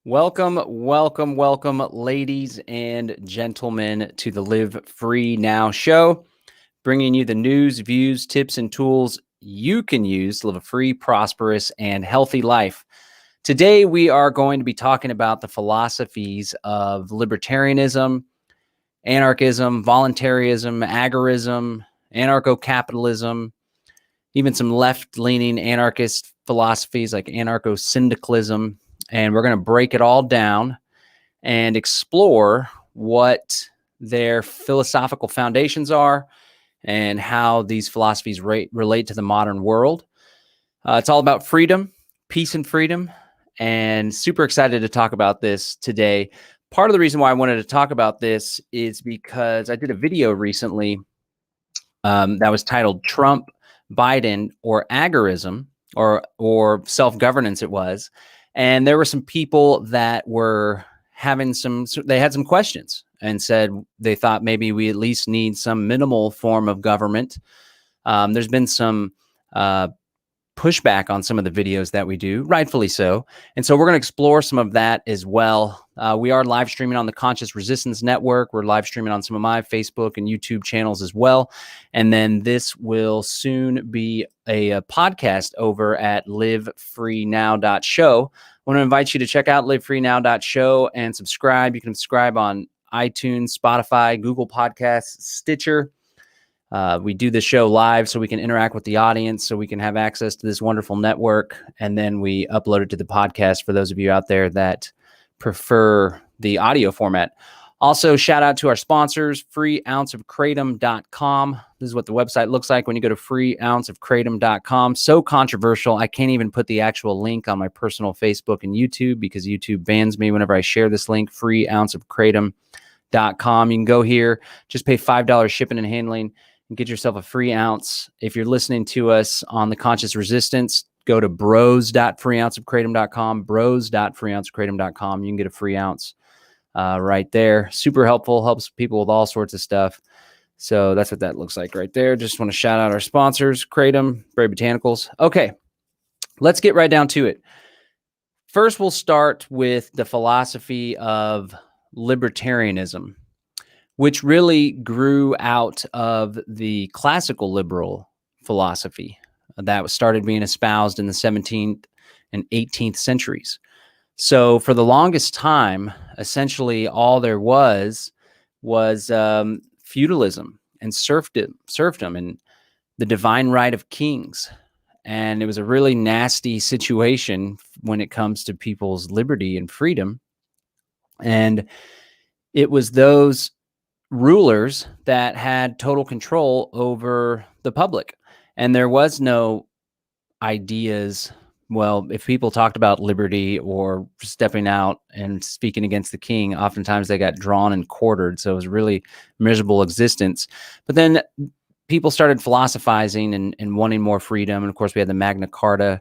Welcome, ladies and gentlemen, to the Live Free Now show, bringing you the news, views, tips, and tools you can use to live a free, prosperous, and healthy life. Today, we are going to be talking about the philosophies of libertarianism, anarchism, voluntarism, agorism, anarcho-capitalism, even some left-leaning anarchist philosophies like anarcho-syndicalism. And we're going to break it all down and explore what their philosophical foundations are and how these philosophies relate to the modern world. It's all about freedom, peace and freedom, and super excited to talk about this today. Part of the reason why I wanted to talk about this is because I did a video recently that was titled Trump, Biden, or Agorism, or self-governance it was. And there were some people that were having they had some questions and said they thought maybe we at least need some minimal form of government. There's been some pushback on some of the videos that we do, rightfully so. And so we're going to explore some of that as well. We are live streaming on the Conscious Resistance Network. We're live streaming on some of my Facebook and YouTube channels as well. And then this will soon be a podcast over at livefreenow.show. I want to invite you to check out livefreenow.show and subscribe. You can subscribe on iTunes, Spotify, Google Podcasts, Stitcher. We do the show live so we can interact with the audience, so we can have access to this wonderful network. And then we upload it to the podcast for those of you out there that prefer the audio format. Also, shout out to our sponsors, freeounceofkratom.com. This is what the website looks like when you go to freeounceofkratom.com. So controversial, I can't even put the actual link on my personal Facebook and YouTube because YouTube bans me whenever I share this link, freeounceofkratom.com. You can go here, just pay $5 shipping and handling, and get yourself a free ounce. If you're listening to us on the Conscious Resistance, go to bros.freeounceofkratom.com, bros.freeounceofkratom.com. You can get a free ounce right there. Super helpful, helps people with all sorts of stuff. So that's what that looks like right there. Just want to shout out our sponsors, Kratom, Brave Botanicals. Okay, let's get right down to it. First, we'll start with the philosophy of libertarianism, which really grew out of the classical liberal philosophy that started being espoused in the 17th and 18th centuries. So for the longest time, essentially all there was feudalism and serfdom and the divine right of kings. And it was a really nasty situation when it comes to people's liberty and freedom. And it was those rulers that had total control over the public. And there was no ideas. Well, if people talked about liberty or stepping out and speaking against the king, oftentimes they got drawn and quartered. So it was a really miserable existence. But then people started philosophizing and wanting more freedom. And of course, we had the Magna Carta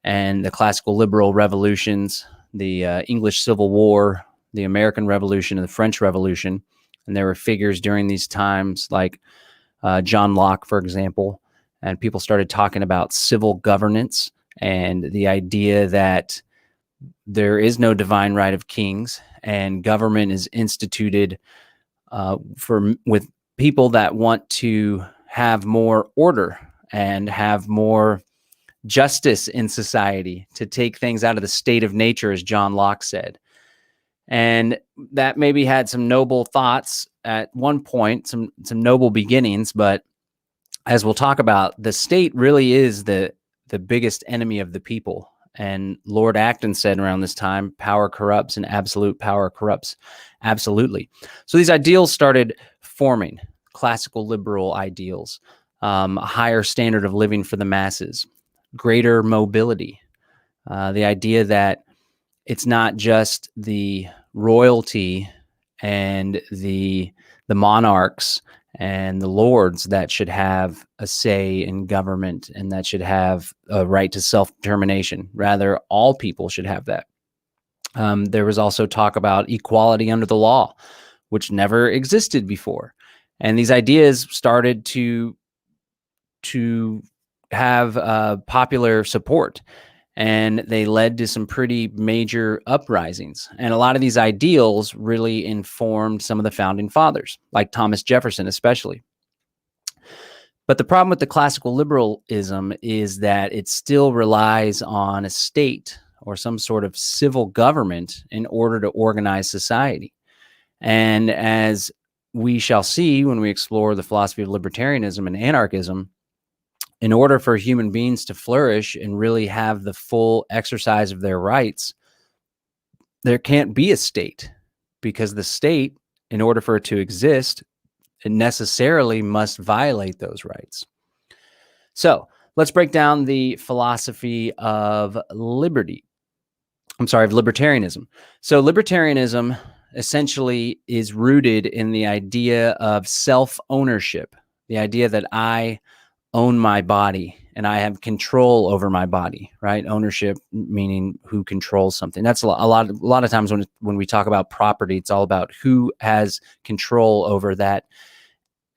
and the classical liberal revolutions, the English Civil War, the American Revolution, and the French Revolution. And there were figures during these times like John Locke, for example. And people started talking about civil governance and the idea that there is no divine right of kings and government is instituted with people that want to have more order and have more justice in society, to take things out of the state of nature, as John Locke said. And that maybe had some noble thoughts at one point, some noble beginnings, but as we'll talk about, the state really is the biggest enemy of the people. And Lord Acton said around this time, power corrupts and absolute power corrupts absolutely. So these ideals started forming, classical liberal ideals, a higher standard of living for the masses, greater mobility, the idea that it's not just the royalty and the monarchs and the lords that should have a say in government and that should have a right to self-determination. Rather, all people should have that. There was also talk about equality under the law, which never existed before. And these ideas started to have popular support. and they led to some pretty major uprisings. And a lot of these ideals really informed some of the founding fathers, like Thomas Jefferson especially. But the problem with the classical liberalism is that it still relies on a state or some sort of civil government in order to organize society. And as we shall see when we explore the philosophy of libertarianism and anarchism, in order for human beings to flourish and really have the full exercise of their rights, there can't be a state, because the state, in order for it to exist, it necessarily must violate those rights. So let's break down the philosophy of libertarianism. So libertarianism essentially is rooted in the idea of self-ownership, the idea that I own my body and I have control over my body, right? Ownership meaning who controls something. That's a lot of times when we talk about property, it's all about who has control over that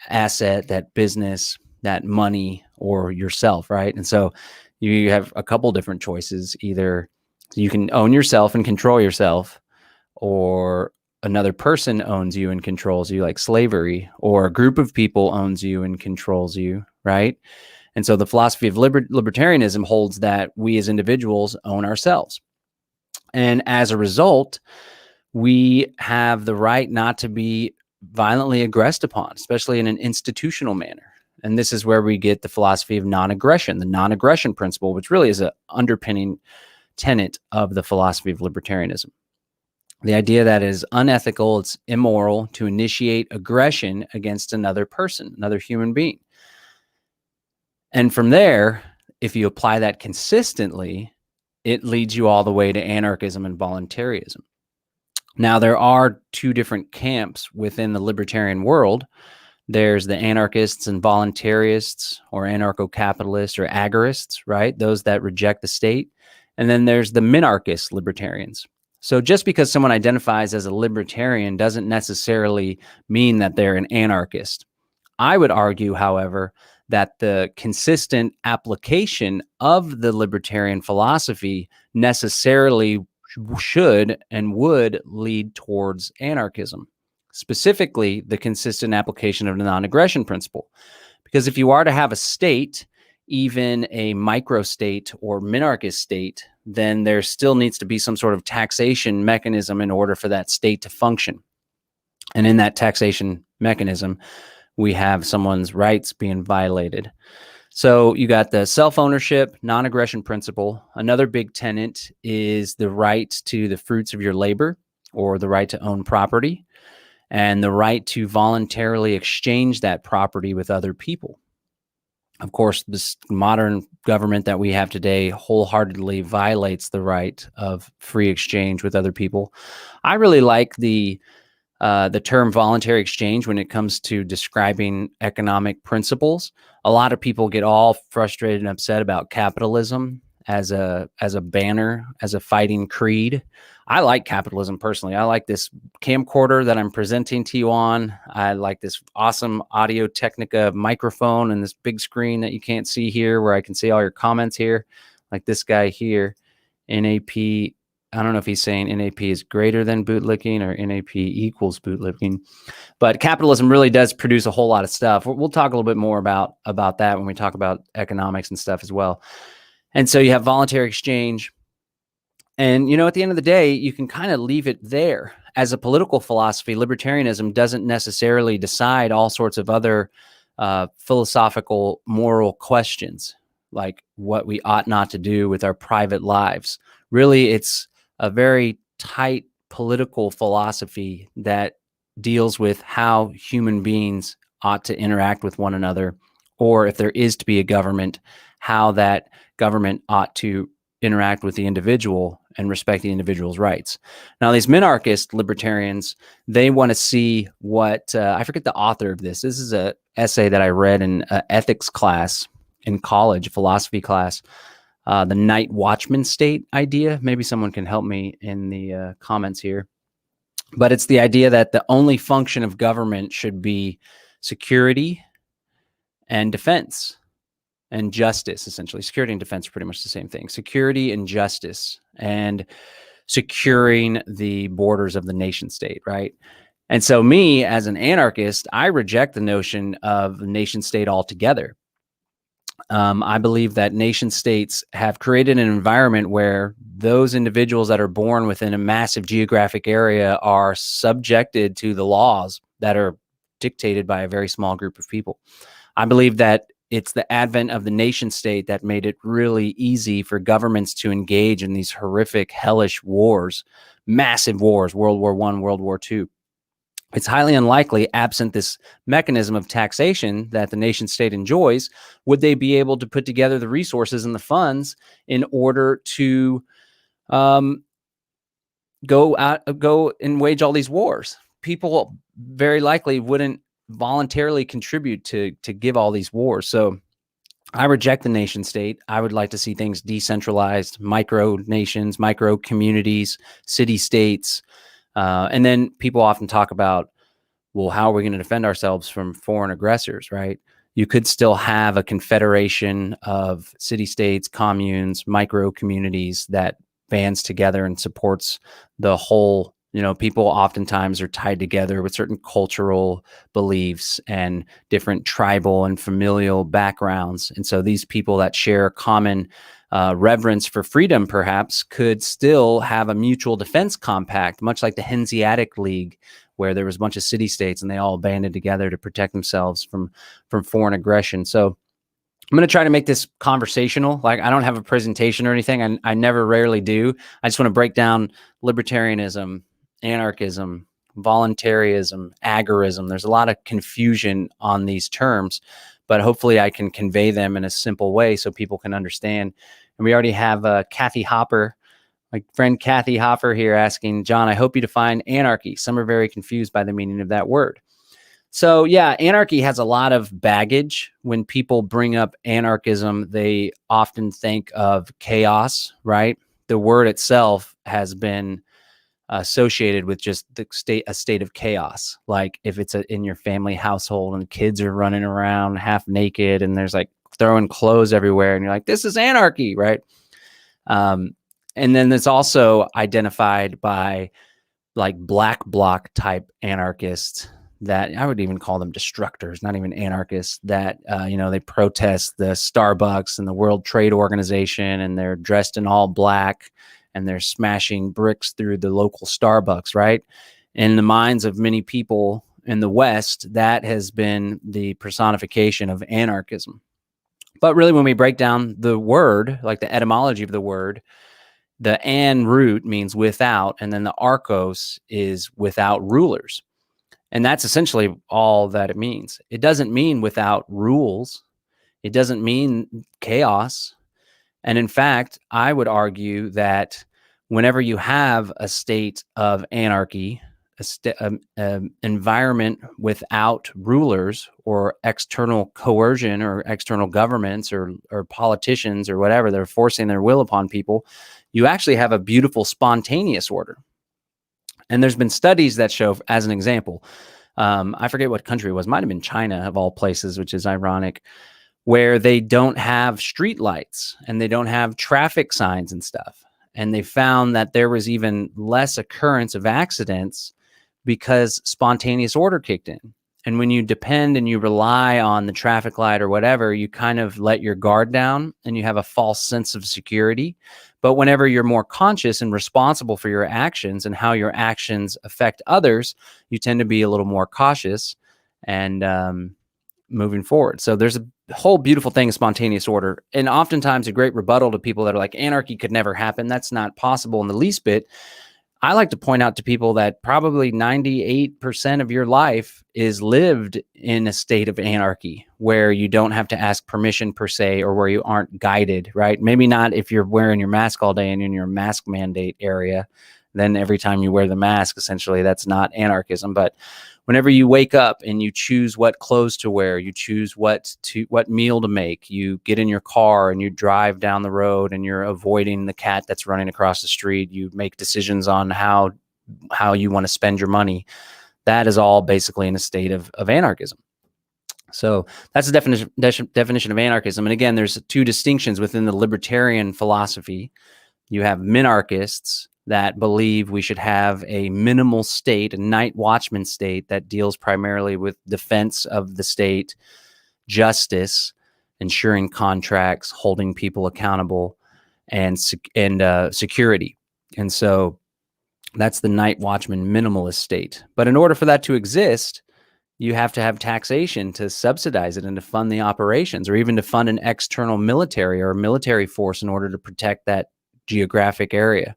asset, that business, that money, or yourself, right? And so you have a couple different choices. Either you can own yourself and control yourself, or another person owns you and controls you, like slavery, or a group of people owns you and controls you, right? And so the philosophy of libertarianism holds that we as individuals own ourselves. And as a result, we have the right not to be violently aggressed upon, especially in an institutional manner. And this is where we get the philosophy of non-aggression, the non-aggression principle, which really is an underpinning tenet of the philosophy of libertarianism. The idea that it is unethical, it's immoral to initiate aggression against another person, another human being. And from there, if you apply that consistently, it leads you all the way to anarchism and voluntarism. Now, there are two different camps within the libertarian world. There's the anarchists and voluntarists, or anarcho-capitalists or agorists, right? Those that reject the state. And then there's the minarchist libertarians. So just because someone identifies as a libertarian doesn't necessarily mean that they're an anarchist. I would argue, however, that the consistent application of the libertarian philosophy necessarily should and would lead towards anarchism, specifically the consistent application of the non-aggression principle. Because if you are to have a state, even a microstate or minarchist state, then there still needs to be some sort of taxation mechanism in order for that state to function. And in that taxation mechanism, we have someone's rights being violated. So you got the self-ownership, non-aggression principle. Another big tenet is the right to the fruits of your labor, or the right to own property, and the right to voluntarily exchange that property with other people. Of course, this modern government that we have today wholeheartedly violates the right of free exchange with other people. I really like the term voluntary exchange when it comes to describing economic principles. A lot of people get all frustrated and upset about capitalism as a banner, as a fighting creed. I like capitalism personally. I like this camcorder that I'm presenting to you on. I like this awesome Audio Technica microphone and this big screen that you can't see here, where I can see all your comments here. Like this guy here, NAP. I don't know if he's saying NAP is greater than bootlicking or NAP equals bootlicking, but capitalism really does produce a whole lot of stuff. We'll talk a little bit more about that when we talk about economics and stuff as well. And so you have voluntary exchange. And, at the end of the day, you can kind of leave it there. As a political philosophy, libertarianism doesn't necessarily decide all sorts of other philosophical, moral questions, like what we ought not to do with our private lives. Really, it's a very tight political philosophy that deals with how human beings ought to interact with one another, or if there is to be a government, how that government ought to interact with the individual and respect the individual's rights. Now, these minarchist libertarians, they want to see what, I forget the author of this. This is an essay that I read in ethics class in college, philosophy class. The night watchman state idea. Maybe someone can help me in the comments here. But it's the idea that the only function of government should be security and defense. and justice, essentially. Security and defense are pretty much the same thing. Security and justice, and securing the borders of the nation state, right? And so me, as an anarchist, I reject the notion of the nation state altogether. I believe that nation states have created an environment where those individuals that are born within a massive geographic area are subjected to the laws that are dictated by a very small group of people. I believe that it's the advent of the nation state that made it really easy for governments to engage in these horrific, hellish wars, massive wars, World War I, World War II. It's highly unlikely, absent this mechanism of taxation that the nation state enjoys, would they be able to put together the resources and the funds in order to go and wage all these wars. People very likely wouldn't voluntarily contribute to give all these wars. So I reject the nation state. I would like to see things decentralized, micro nations, micro communities, city states. And then people often talk about, well, how are we going to defend ourselves from foreign aggressors, right? You could still have a confederation of city states, communes, micro communities that bands together and supports the whole. You know, people oftentimes are tied together with certain cultural beliefs and different tribal and familial backgrounds. And so these people that share common reverence for freedom perhaps could still have a mutual defense compact, much like the Hanseatic League, where there was a bunch of city states and they all banded together to protect themselves from foreign aggression. So I'm going to try to make this conversational. Like, I don't have a presentation or anything. I never rarely do. I just want to break down libertarianism, anarchism, voluntarism, agorism. There's a lot of confusion on these terms, but hopefully I can convey them in a simple way so people can understand. And we already have Kathy Hopper, my friend Kathy Hopper here, asking, John, I hope you define anarchy. Some are very confused by the meaning of that word. So yeah, anarchy has a lot of baggage. When people bring up anarchism, they often think of chaos, right? The word itself has been associated with just a state of chaos. Like if it's in your family household and kids are running around half naked and there's like throwing clothes everywhere and you're like, this is anarchy, right? And then it's also identified by like black bloc type anarchists that I would even call them destructors, not even anarchists, that, they protest the Starbucks and the World Trade Organization, and they're dressed in all black and they're smashing bricks through the local Starbucks, right? In the minds of many people in the West, that has been the personification of anarchism. But really, when we break down the word, like the etymology of the word, the an root means without, and then the archos is without rulers. And that's essentially all that it means. It doesn't mean without rules. It doesn't mean chaos. And in fact, I would argue that whenever you have a state of anarchy, an environment without rulers or external coercion or external governments or politicians or whatever, they're forcing their will upon people, you actually have a beautiful spontaneous order. And there's been studies that show, as an example, I forget what country it was, might have been China of all places, which is ironic, where they don't have street lights and they don't have traffic signs and stuff. And they found that there was even less occurrence of accidents because spontaneous order kicked in. And when you depend and you rely on the traffic light or whatever, you kind of let your guard down and you have a false sense of security. But whenever you're more conscious and responsible for your actions and how your actions affect others, you tend to be a little more cautious and moving forward. So there's a whole beautiful thing of spontaneous order. And oftentimes a great rebuttal to people that are like, anarchy could never happen. That's not possible in the least bit. I like to point out to people that probably 98% of your life is lived in a state of anarchy where you don't have to ask permission per se, or where you aren't guided, right? Maybe not if you're wearing your mask all day and in your mask mandate area, then every time you wear the mask, essentially that's not anarchism. But whenever you wake up and you choose what clothes to wear, you choose what meal to make, you get in your car and you drive down the road and you're avoiding the cat that's running across the street, you make decisions on how you want to spend your money. That is all basically in a state of anarchism. So that's the definition of anarchism. And again, there's two distinctions within the libertarian philosophy. You have minarchists that believe we should have a minimal state, a night watchman state that deals primarily with defense of the state, justice, ensuring contracts, holding people accountable, and security. And so that's the night watchman minimalist state. But in order for that to exist, you have to have taxation to subsidize it and to fund the operations, or even to fund an external military or military force in order to protect that geographic area.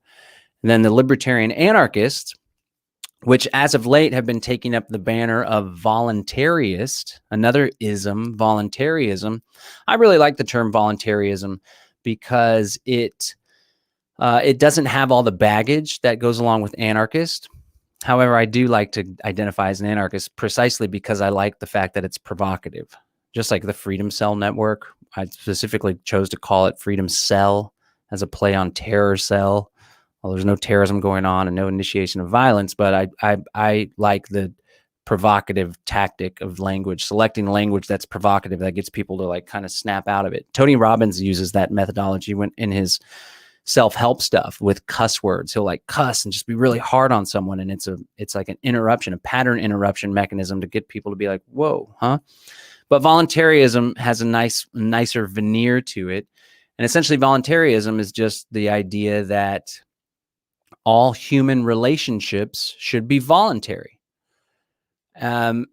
And then the libertarian anarchists, which as of late have been taking up the banner of voluntarist, another ism, voluntarism. I really like the term voluntarism because it doesn't have all the baggage that goes along with anarchist. However, I do like to identify as an anarchist precisely because I like the fact that it's provocative. Just like the Freedom Cell Network, I specifically chose to call it Freedom Cell as a play on terror cell. Well, there's no terrorism going on and no initiation of violence, but I like the provocative tactic of language, selecting language that's provocative, that gets people to like kind of snap out of it. Tony Robbins uses that methodology in his self-help stuff with cuss words. He'll like cuss and just be really hard on someone. And it's like an interruption, a pattern interruption mechanism to get people to be like, whoa, huh? But voluntarism has a nicer veneer to it. And essentially voluntarism is just the idea that all human relationships should be voluntary. And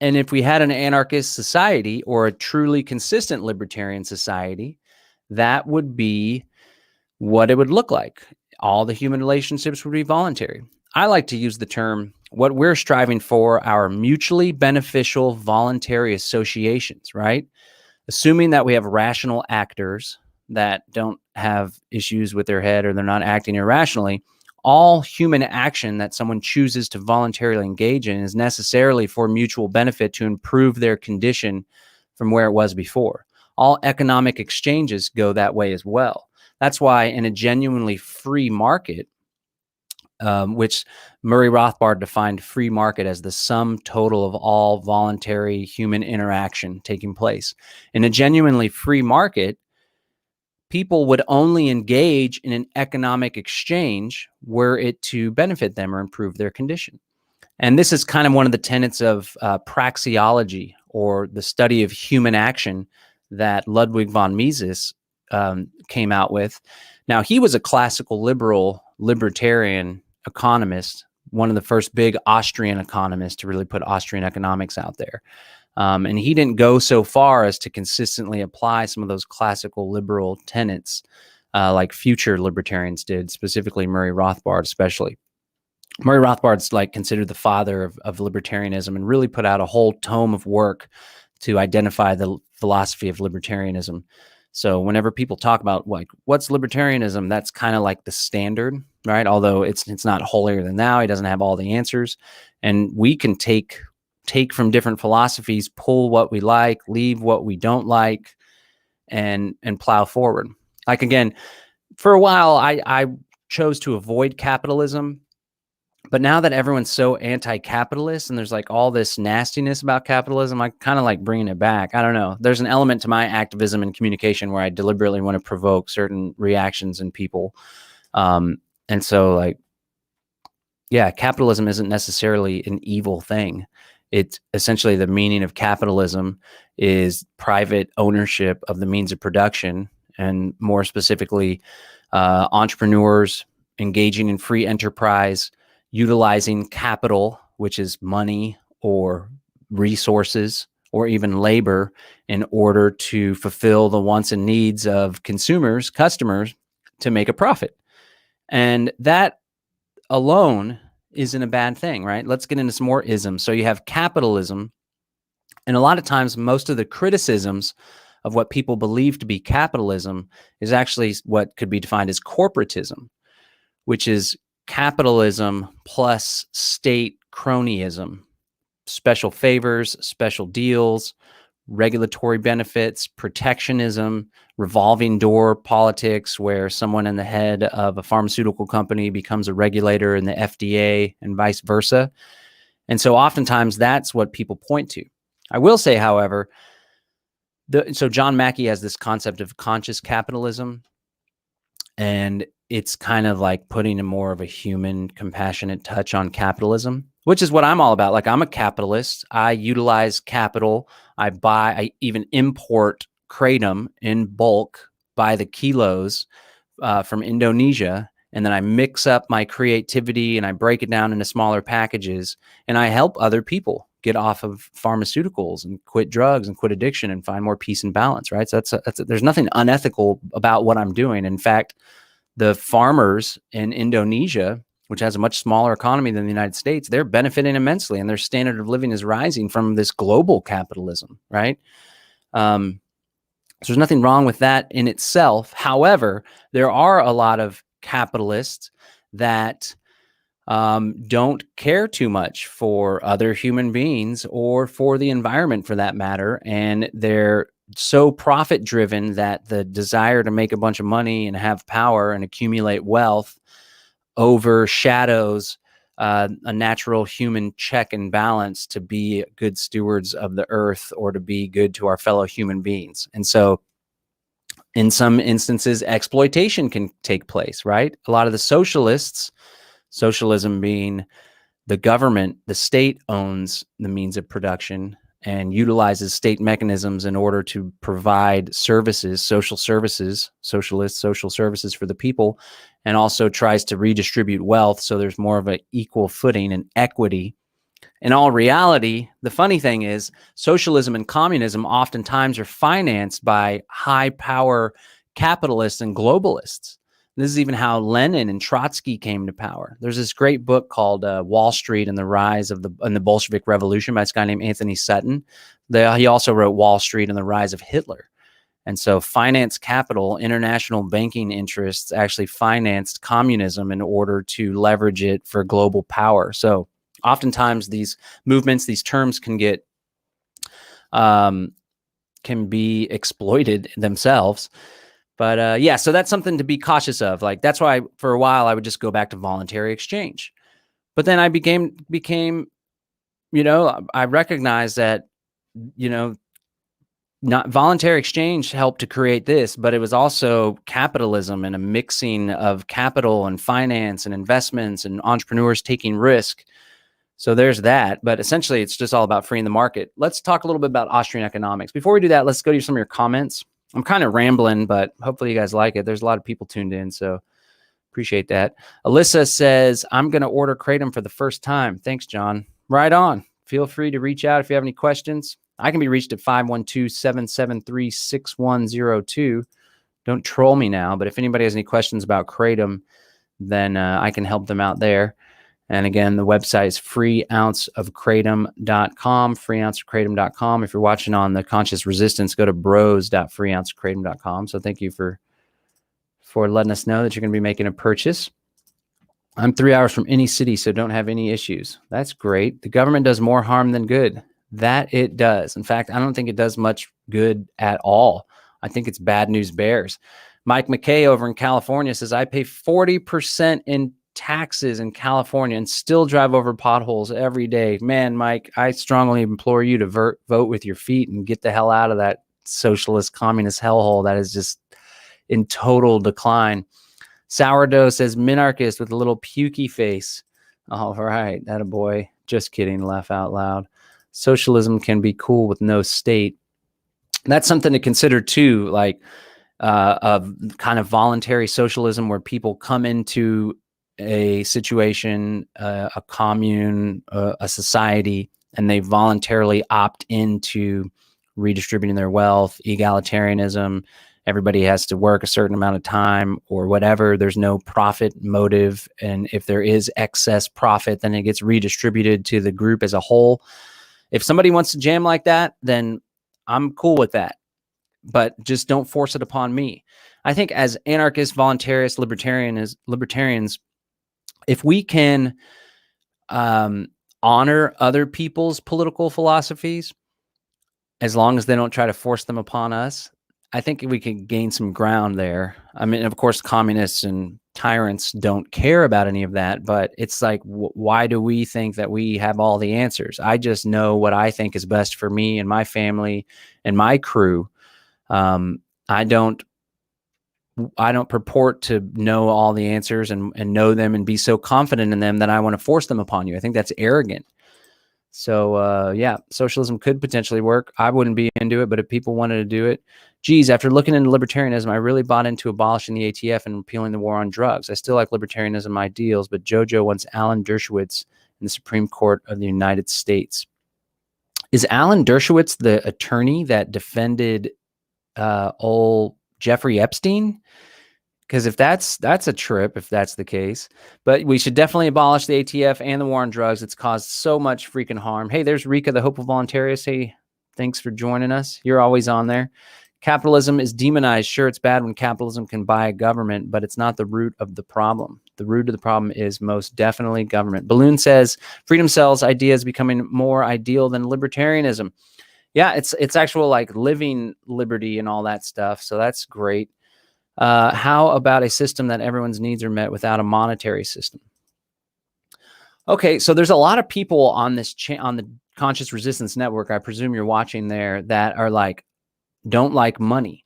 if we had an anarchist society or a truly consistent libertarian society, that would be what it would look like. All the human relationships would be voluntary. I like to use the term, what we're striving for are mutually beneficial voluntary associations, right? Assuming that we have rational actors that don't have issues with their head or they're not acting irrationally, all human action that someone chooses to voluntarily engage in is necessarily for mutual benefit to improve their condition from where it was before. All economic exchanges go that way as well. That's why in a genuinely free market, which Murray Rothbard defined free market as the sum total of all voluntary human interaction taking place. In a genuinely free market, people would only engage in an economic exchange were it to benefit them or improve their condition. And this is kind of one of the tenets of praxeology, or the study of human action, that Ludwig von Mises came out with. Now, he was a classical libertarian economist, one of the first big Austrian economists to really put Austrian economics out there. And he didn't go so far as to consistently apply some of those classical liberal tenets like future libertarians did, specifically Murray Rothbard especially. Murray Rothbard's like considered the father of libertarianism and really put out a whole tome of work to identify the philosophy of libertarianism. So whenever people talk about like what's libertarianism, that's kind of like the standard, right? Although it's not holier than thou. He doesn't have all the answers, and we can take from different philosophies, pull what we like, leave what we don't like, and plow forward. Like again, for a while, I chose to avoid capitalism. But now that everyone's so anti-capitalist and there's like all this nastiness about capitalism, I kind of like bringing it back. I don't know. There's an element to my activism and communication where I deliberately want to provoke certain reactions in people. And so like, yeah, capitalism isn't necessarily an evil thing. It's essentially the meaning of capitalism is private ownership of the means of production, and more specifically, entrepreneurs engaging in free enterprise, utilizing capital, which is money or resources or even labor, in order to fulfill the wants and needs of customers, to make a profit. And that alone isn't a bad thing, right? Let's get into some more isms. So you have capitalism, and a lot of times most of the criticisms of what people believe to be capitalism is actually what could be defined as corporatism, which is capitalism plus state cronyism, special favors, special deals, regulatory benefits, protectionism, revolving door politics, where someone in the head of a pharmaceutical company becomes a regulator in the FDA and vice versa. And so oftentimes that's what people point to. I will say, however, so John Mackey has this concept of conscious capitalism, and it's kind of like putting a more of a human, compassionate touch on capitalism, which is what I'm all about. Like, I'm a capitalist. I utilize capital. I even import kratom in bulk by the kilos from Indonesia. And then I mix up my creativity and I break it down into smaller packages, and I help other people get off of pharmaceuticals and quit drugs and quit addiction and find more peace and balance, right? So there's nothing unethical about what I'm doing. In fact, the farmers in Indonesia, which has a much smaller economy than the United States, they're benefiting immensely, and their standard of living is rising from this global capitalism, right? So there's nothing wrong with that in itself. However, there are a lot of capitalists that don't care too much for other human beings or for the environment, for that matter. And they're so profit driven that the desire to make a bunch of money and have power and accumulate wealth overshadows a natural human check and balance to be good stewards of the earth or to be good to our fellow human beings. And so in some instances, exploitation can take place, right? A lot of the socialists, socialism being the government, the state owns the means of production and utilizes state mechanisms in order to provide services, social services, socialist social services for the people, and also tries to redistribute wealth so there's more of an equal footing and equity. In all reality, the funny thing is socialism and communism oftentimes are financed by high power capitalists and globalists. This is even how Lenin and Trotsky came to power. There's this great book called Wall Street and the Rise of the Bolshevik Revolution by this guy named Anthony Sutton. He also wrote Wall Street and the Rise of Hitler. And so finance capital, international banking interests actually financed communism in order to leverage it for global power. So oftentimes these movements, these terms can get can be exploited themselves. But yeah, so that's something to be cautious of. Like, that's why for a while I would just go back to voluntary exchange. But then I became, I recognized that, not voluntary exchange helped to create this, but it was also capitalism and a mixing of capital and finance and investments and entrepreneurs taking risk. So there's that. But essentially, it's just all about freeing the market. Let's talk a little bit about Austrian economics. Before we do that, let's go to some of your comments. I'm kind of rambling, but hopefully you guys like it. There's a lot of people tuned in, so appreciate that. Alyssa says, I'm going to order kratom for the first time. Thanks, John. Right on. Feel free to reach out if you have any questions. I can be reached at 512-773-6102. Don't troll me now, but if anybody has any questions about kratom, then I can help them out there. And again, the website is freeounceofkratom.com, freeounceofkratom.com. If you're watching on the Conscious Resistance, go to bros.freeounceofkratom.com. So thank you for letting us know that you're going to be making a purchase. I'm 3 hours from any city, so don't have any issues. That's great. The government does more harm than good. That it does. In fact, I don't think it does much good at all. I think it's bad news bears. Mike McKay over in California says, I pay 40% in taxes in California and still drive over potholes every day. Man, Mike, I strongly implore you to vote with your feet and get the hell out of that socialist communist hellhole that is just in total decline. Sourdough says, minarchist with a little pukey face. All right, that a boy. Just kidding, laugh out loud. Socialism can be cool with no state. That's something to consider too, like of kind of voluntary socialism where people come into a situation, a commune, a society, and they voluntarily opt into redistributing their wealth, egalitarianism. Everybody has to work a certain amount of time or whatever. There's no profit motive. And if there is excess profit, then it gets redistributed to the group as a whole. If somebody wants to jam like that, then I'm cool with that. But just don't force it upon me. I think as anarchists, voluntarists, libertarians, if we can honor other people's political philosophies, as long as they don't try to force them upon us, I think we can gain some ground there. I mean, of course, communists and tyrants don't care about any of that, but it's like, why do we think that we have all the answers? I just know what I think is best for me and my family and my crew. I don't purport to know all the answers and know them and be so confident in them that I want to force them upon you. I think that's arrogant. So, yeah, socialism could potentially work. I wouldn't be into it, but if people wanted to do it, geez, after looking into libertarianism, I really bought into abolishing the ATF and repealing the war on drugs. I still like libertarianism ideals, but JoJo wants Alan Dershowitz in the Supreme Court of the United States. Is Alan Dershowitz the attorney that defended old Jeffrey Epstein? Because if that's a trip, if that's the case. But we should definitely abolish the ATF and the war on drugs. It's caused so much freaking harm. Hey, there's Rika, the hopeful voluntarist. Hey, thanks for joining us. You're always on there. Capitalism is demonized. Sure, it's bad when capitalism can buy a government, but it's not the root of the problem. The root of the problem is most definitely government. Balloon says, freedom sells ideas becoming more ideal than libertarianism. Yeah, it's actual like living liberty and all that stuff. So that's great. How about a system that everyone's needs are met without a monetary system? Okay, so there's a lot of people on this on the Conscious Resistance Network, I presume you're watching there, that are like, don't like money.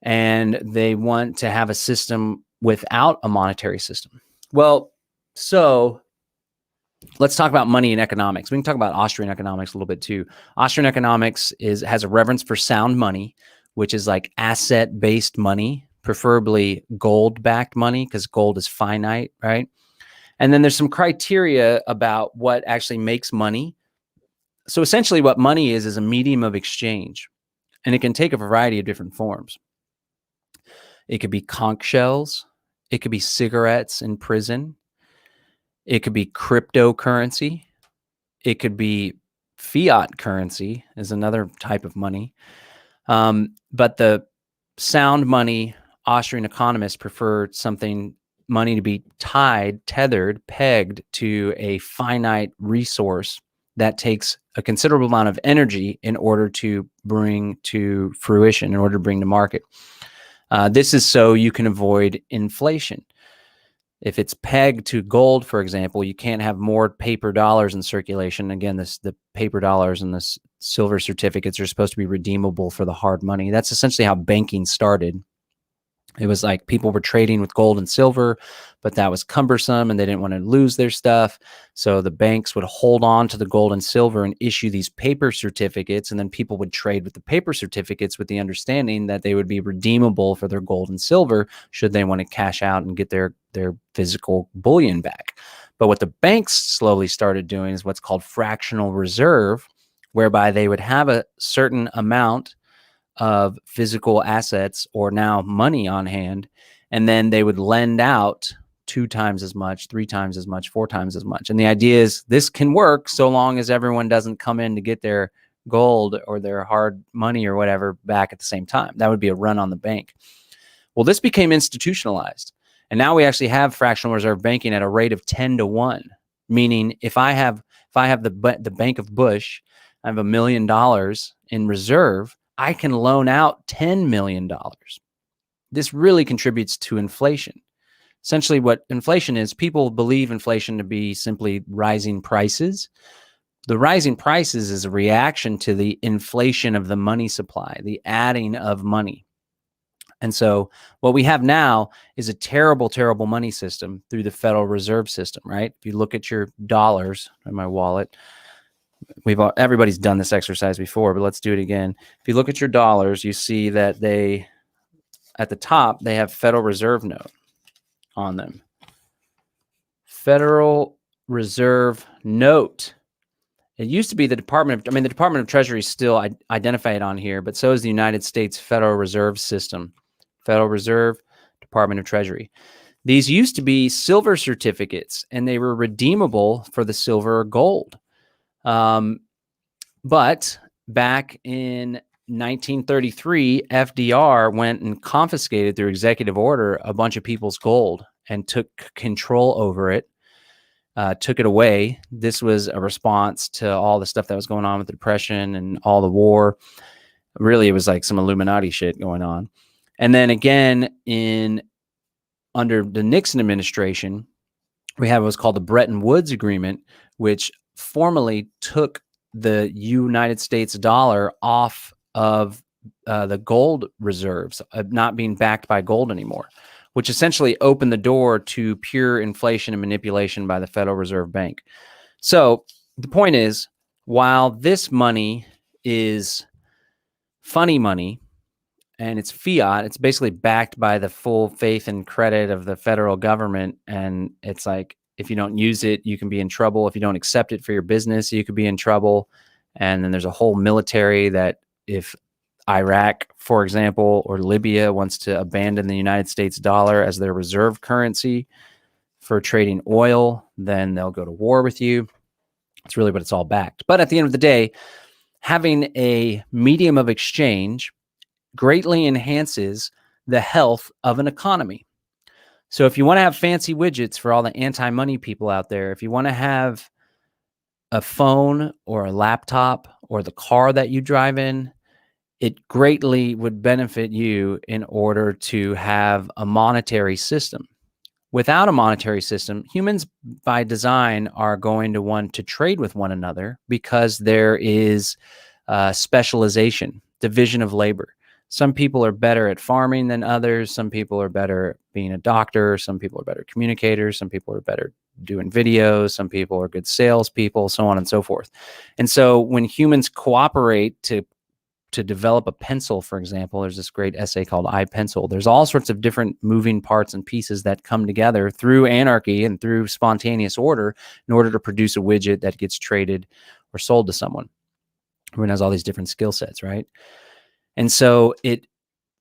And they want to have a system without a monetary system. Well, so let's talk about money and economics. We can talk about Austrian economics a little bit too. Austrian economics has a reverence for sound money, which is like asset-based money, preferably gold-backed money, because gold is finite, right? And then there's some criteria about what actually makes money. So essentially what money is a medium of exchange, and it can take a variety of different forms. It could be conch shells. It could be cigarettes in prison. It could be cryptocurrency. It could be fiat currency is another type of money. But the sound money, Austrian economists prefer money to be tethered, pegged to a finite resource that takes a considerable amount of energy in order to bring to fruition, in order to bring to market. This is so you can avoid inflation. If it's pegged to gold, for example, you can't have more paper dollars in circulation. Again, the paper dollars and the silver certificates are supposed to be redeemable for the hard money. That's essentially how banking started. It was like people were trading with gold and silver, but that was cumbersome and they didn't want to lose their stuff. So the banks would hold on to the gold and silver and issue these paper certificates. And then people would trade with the paper certificates with the understanding that they would be redeemable for their gold and silver should they want to cash out and get their physical bullion back. But what the banks slowly started doing is what's called fractional reserve, whereby they would have a certain amount of physical assets or now money on hand, and then they would lend out 2 times as much, 3 times as much, 4 times as much. And the idea is this can work so long as everyone doesn't come in to get their gold or their hard money or whatever back at the same time. That would be a run on the bank. Well, this became institutionalized, and now we actually have fractional reserve banking at a rate of 10 to 1, meaning if I have the Bank of Bush, I have $1 million in reserve, I can loan out $10 million. This really contributes to inflation. Essentially what inflation is, people believe inflation to be simply rising prices. The rising prices is a reaction to the inflation of the money supply, the adding of money. And so what we have now is a terrible, terrible money system through the Federal Reserve System, right? If you look at your dollars in my wallet, everybody's done this exercise before, but let's do it again. If you look at your dollars, you see that at the top, they have Federal Reserve note on them. Federal Reserve note. It used to be the Department of Treasury is still identified on here, but so is the United States Federal Reserve System. Federal Reserve, Department of Treasury. These used to be silver certificates, and they were redeemable for the silver or gold. But back in 1933, FDR went and confiscated through executive order a bunch of people's gold and took control over it, took it away. This was a response to all the stuff that was going on with the Depression and all the war. Really, it was like some Illuminati shit going on. And then again, under the Nixon administration, we have what's called the Bretton Woods Agreement, which formally took the United States dollar off of the gold reserves, not being backed by gold anymore, which essentially opened the door to pure inflation and manipulation by the Federal Reserve Bank. So the point is, while this money is funny money and it's fiat, it's basically backed by the full faith and credit of the federal government. And it's like, if you don't use it, you can be in trouble. If you don't accept it for your business, you could be in trouble. And then there's a whole military that if Iraq, for example, or Libya wants to abandon the United States dollar as their reserve currency for trading oil, then they'll go to war with you. It's really what it's all backed. But at the end of the day, having a medium of exchange greatly enhances the health of an economy. So if you want to have fancy widgets for all the anti-money people out there, if you want to have a phone or a laptop or the car that you drive in, it greatly would benefit you in order to have a monetary system. Without a monetary system, humans by design are going to want to trade with one another because there is specialization, division of labor. Some people are better at farming than others. Some people are better at being a doctor. Some people are better communicators. Some people are better doing videos. Some people are good salespeople, so on and so forth. And so when humans cooperate to develop a pencil, for example, there's this great essay called I, Pencil. There's all sorts of different moving parts and pieces that come together through anarchy and through spontaneous order in order to produce a widget that gets traded or sold to someone. Everyone has all these different skill sets, right? And so it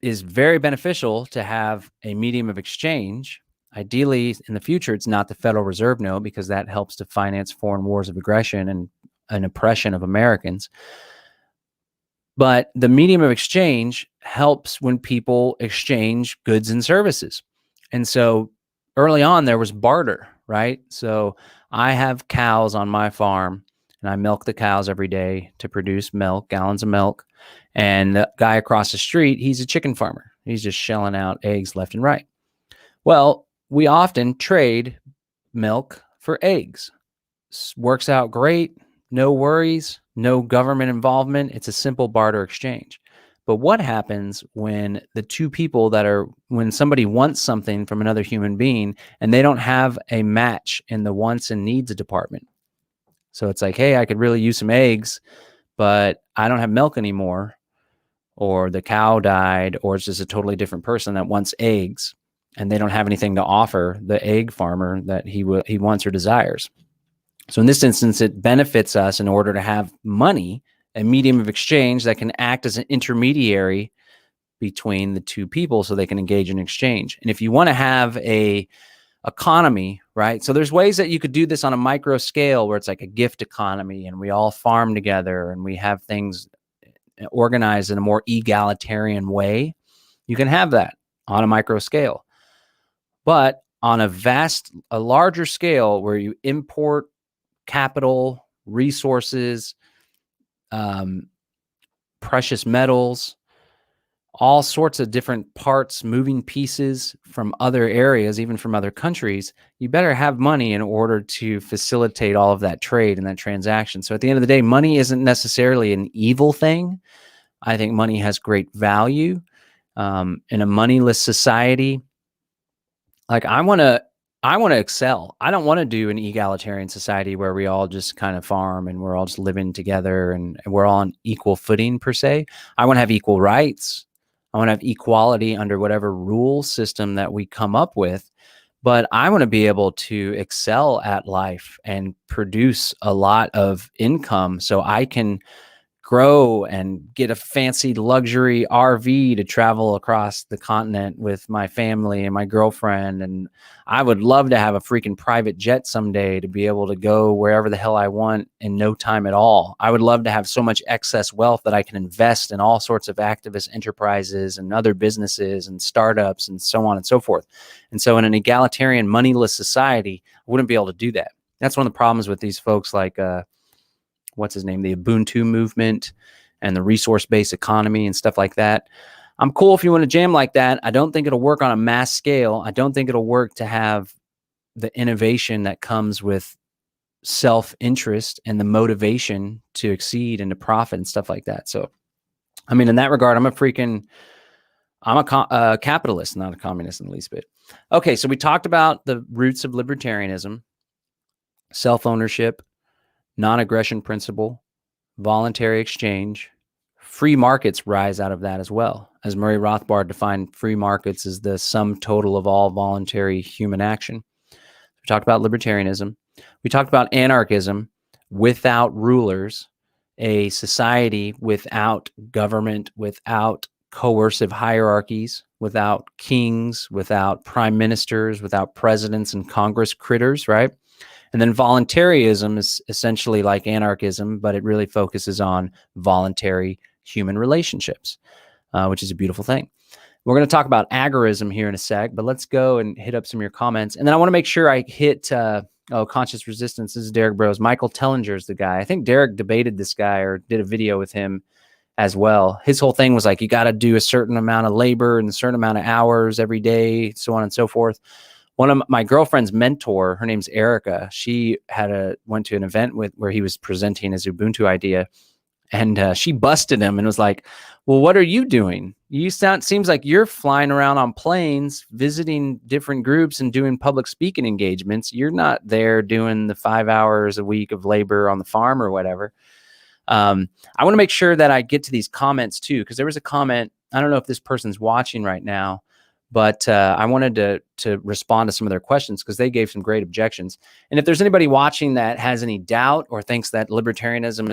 is very beneficial to have a medium of exchange. Ideally, in the future, it's not the Federal Reserve note because that helps to finance foreign wars of aggression and an oppression of Americans. But the medium of exchange helps when people exchange goods and services. And so early on, there was barter, right? So I have cows on my farm and I milk the cows every day to produce milk, gallons of milk. And the guy across the street, he's a chicken farmer. He's just shelling out eggs left and right. Well, we often trade milk for eggs. Works out great. No worries, no government involvement. It's a simple barter exchange. But what happens when the two people when somebody wants something from another human being and they don't have a match in the wants and needs department? So it's like, hey, I could really use some eggs, but I don't have milk anymore, or the cow died, or it's just a totally different person that wants eggs and they don't have anything to offer the egg farmer that he wants or desires. So in this instance, it benefits us in order to have money, a medium of exchange that can act as an intermediary between the two people so they can engage in exchange. And if you want to have a economy, right? So there's ways that you could do this on a micro scale where it's like a gift economy and we all farm together and we have things organized in a more egalitarian way. You can have that on a micro scale. But on a larger scale where you import capital, resources, precious metals, all sorts of different parts, moving pieces from other areas, even from other countries, you better have money in order to facilitate all of that trade and that transaction. So at the end of the day, money isn't necessarily an evil thing. I think money has great value. In a moneyless society, like I want to excel. I don't want to do an egalitarian society where we all just kind of farm and we're all just living together and we're all on equal footing per se. I want to have equal rights. I want to have equality under whatever rule system that we come up with. But I want to be able to excel at life and produce a lot of income so I can grow and get a fancy luxury RV to travel across the continent with my family and my girlfriend. And I would love to have a freaking private jet someday to be able to go wherever the hell I want in no time at all. I would love to have so much excess wealth that I can invest in all sorts of activist enterprises and other businesses and startups and so on and so forth. And so in an egalitarian, moneyless society, I wouldn't be able to do that. That's one of the problems with these folks like, what's his name, the Ubuntu movement and the resource-based economy and stuff like that. I'm cool if you want to jam like that. I don't think it'll work on a mass scale. I don't think it'll work to have the innovation that comes with self-interest and the motivation to exceed and to profit and stuff like that. So, I mean, in that regard, I'm a capitalist, not a communist in the least bit. Okay, so we talked about the roots of libertarianism, self-ownership, non-aggression principle, voluntary exchange. Free markets rise out of that as well. As Murray Rothbard defined free markets as the sum total of all voluntary human action. We talked about libertarianism. We talked about anarchism, without rulers, a society without government, without coercive hierarchies, without kings, without prime ministers, without presidents and Congress critters, right? And then voluntarism is essentially like anarchism, but it really focuses on voluntary human relationships, which is a beautiful thing. We're going to talk about agorism here in a sec, but let's go and hit up some of your comments. And then I want to make sure I hit, Conscious Resistance. This is Derek Bros. Michael Tellinger is the guy. I think Derek debated this guy or did a video with him as well. His whole thing was like, you got to do a certain amount of labor and a certain amount of hours every day, so on and so forth. One of my girlfriend's mentor, her name's Erica. She went to an event where he was presenting his Ubuntu idea, and she busted him and was like, well, what are you doing? Seems like you're flying around on planes, visiting different groups and doing public speaking engagements. You're not there doing the 5 hours a week of labor on the farm or whatever. I want to make sure that I get to these comments too, because there was a comment. I don't know if this person's watching right now, but I wanted to respond to some of their questions because they gave some great objections. And if there's anybody watching that has any doubt or thinks that libertarianism